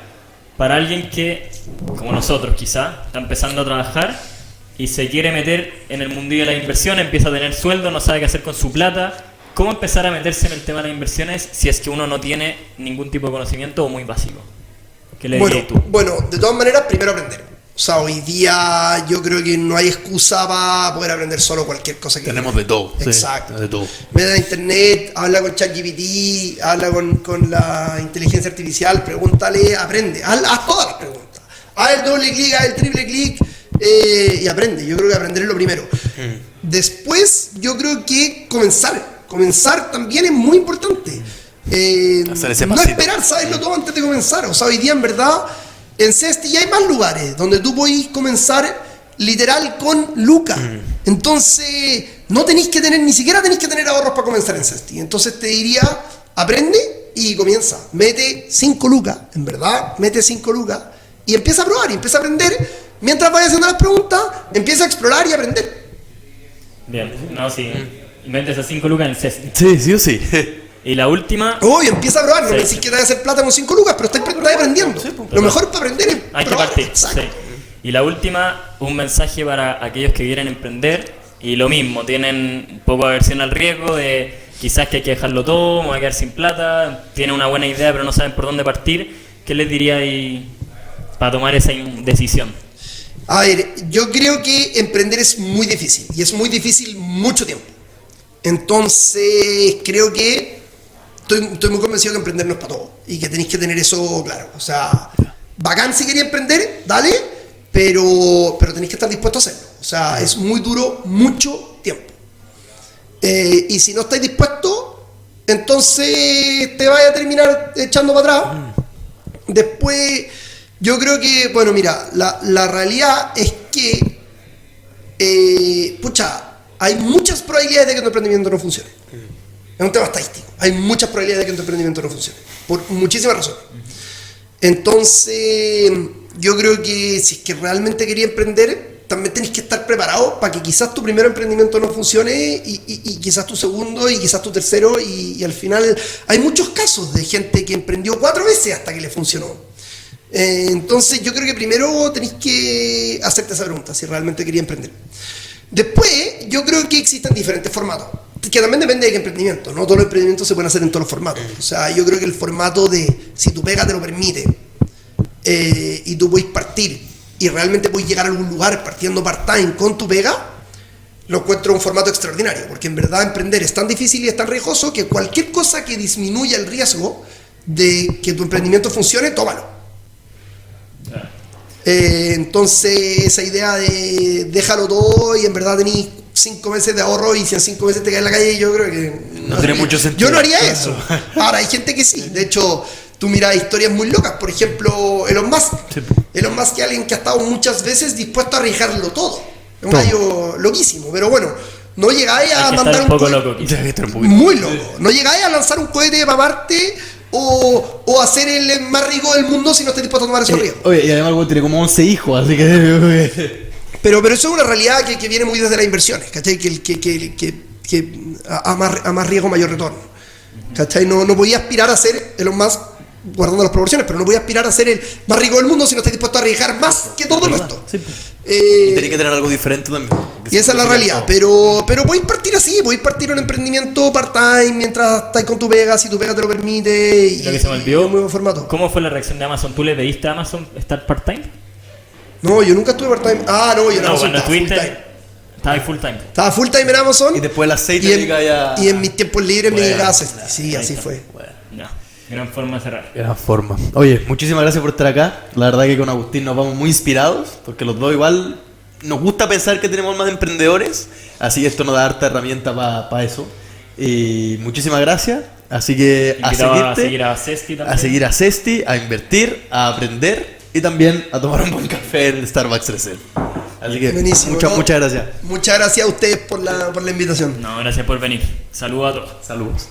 para alguien que, como nosotros quizá, está empezando a trabajar y se quiere meter en el mundillo de la inversión, empieza a tener sueldo, no sabe qué hacer con su plata. ¿Cómo empezar a meterse en el tema de las inversiones si es que uno no tiene ningún tipo de conocimiento o muy básico? ¿Qué le dirías tú? Bueno, de todas maneras, primero aprender. O sea, hoy día yo creo que no hay excusa para poder aprender solo cualquier cosa que Tenemos de todo. Exacto. Sí, de todo. Mete a internet, habla con ChatGPT, habla con la inteligencia artificial, pregúntale, aprende, haz todas las preguntas. Haz el doble clic, haz el triple clic y aprende. Yo creo que aprender es lo primero. Después, yo creo que comenzar también es muy importante. Hacer ese no pasito. esperar saberlo todo antes de comenzar. O sea, hoy día en verdad en Cesti ya hay más lugares donde tú podés comenzar literal con lucas. Entonces no tenéis que tener, ni siquiera tenéis que tener ahorros para comenzar en Cesti. Entonces te diría, aprende y comienza. Mete 5 lucas, en verdad, mete 5 lucas y empieza a probar y empieza a aprender. Mientras vayas haciendo las preguntas, empieza a explorar y aprender. Bien, no, sí. Inventes a 5 lucas en el CES. Sí, sí o sí. Y la última, Obvio, empieza a probar, no Sí. decís que te vas a hacer plata con 5 lucas, pero estás aprendiendo. Lo mejor para aprender es hay que probar. partir. Exacto. Sí. Y la última, un mensaje para aquellos que quieren emprender y lo mismo, tienen un poco de aversión al riesgo de quizás que hay que dejarlo todo, me voy a quedar sin plata, tienen una buena idea pero no saben por dónde partir. ¿Qué les diría ahí para tomar esa decisión? A ver, yo creo que emprender es muy difícil y es muy difícil mucho tiempo. Entonces, creo que estoy muy convencido que emprender no es para todo y que tenéis que tener eso claro. O sea, bacán si queréis emprender, dale, pero tenéis que estar dispuesto a hacerlo. O sea, es muy duro, mucho tiempo. Y si no estáis dispuestos, entonces te vais a terminar echando para atrás. Después, yo creo que, bueno, mira, la realidad es que, hay muchas probabilidades de que tu emprendimiento no funcione. Es un tema estadístico. Hay muchas probabilidades de que tu emprendimiento no funcione. Por muchísimas razones. Entonces, yo creo que si es que realmente quería emprender, también tenés que estar preparado para que quizás tu primer emprendimiento no funcione y quizás tu segundo y quizás tu tercero y al final hay muchos casos de gente que emprendió 4 veces hasta que le funcionó. Entonces yo creo que primero tenés que hacerte esa pregunta, si realmente quería emprender. Después, yo creo que existen diferentes formatos, que también depende de qué emprendimiento. No todos los emprendimientos se pueden hacer en todos los formatos. O sea, yo creo que el formato de si tu pega te lo permite y tú puedes partir y realmente puedes llegar a algún lugar partiendo part-time con tu pega, lo encuentro un formato extraordinario, porque en verdad emprender es tan difícil y es tan riesgoso que cualquier cosa que disminuya el riesgo de que tu emprendimiento funcione, tómalo. Entonces esa idea de déjalo todo y en verdad tenés 5 meses de ahorro y si en 5 meses te caes en la calle, yo creo que no tiene mucho sentido. Yo no haría eso. Ahora hay gente que sí. De hecho, tú miras historias muy locas. Por ejemplo, Elon Musk. Sí. Elon Musk es alguien que ha estado muchas veces dispuesto a arriesgarlo todo. Es un gallo loquísimo, pero bueno, no llegáis a mandar un poco cohete. loco, muy loco. No llegáis a lanzar un cohete para Marte o hacer el más rico del mundo si no estás dispuesto a tomar esos riesgos. Oye, y además el tiene como 11 hijos, así que... Pero eso es una realidad que viene muy desde las inversiones, ¿cachai? Que a más riesgo, mayor retorno. ¿Cachai? No podía aspirar a ser Elon Musk, guardando las proporciones, pero no podía aspirar a ser el más rico del mundo si no estás dispuesto a arriesgar más que todo el resto. Sí. Y tenés que tener algo diferente también. Y esa es la realidad, pero podéis partir así, podéis partir un emprendimiento part-time mientras estás con tu pega, si tu pega te lo permite. Y lo que se me olvidó, un nuevo formato. ¿Cómo fue la reacción de Amazon? ¿Tú le pediste a Amazon estar part-time? No, yo nunca estuve part-time. No, yo en Amazon cuando estaba estuviste, full-time. estaba full-time. Estaba full-time en Amazon. Y después el aceite y en mis tiempos libres me dedicaba a hacer. Sí, así fue. Bueno, no. Gran forma de cerrar. Gran forma. Oye, muchísimas gracias por estar acá. La verdad que con Agustín nos vamos muy inspirados, porque los dos igual nos gusta pensar que tenemos más emprendedores, así que esto nos da harta herramienta para eso. Y muchísimas gracias. Así que a seguir a Cesti también. A seguir a Cesti, a invertir, a aprender y también a tomar un buen café en Starbucks 3. Así que muchas gracias. Muchas gracias a ustedes por la invitación. No, gracias por venir. Saludos a todos. Saludos.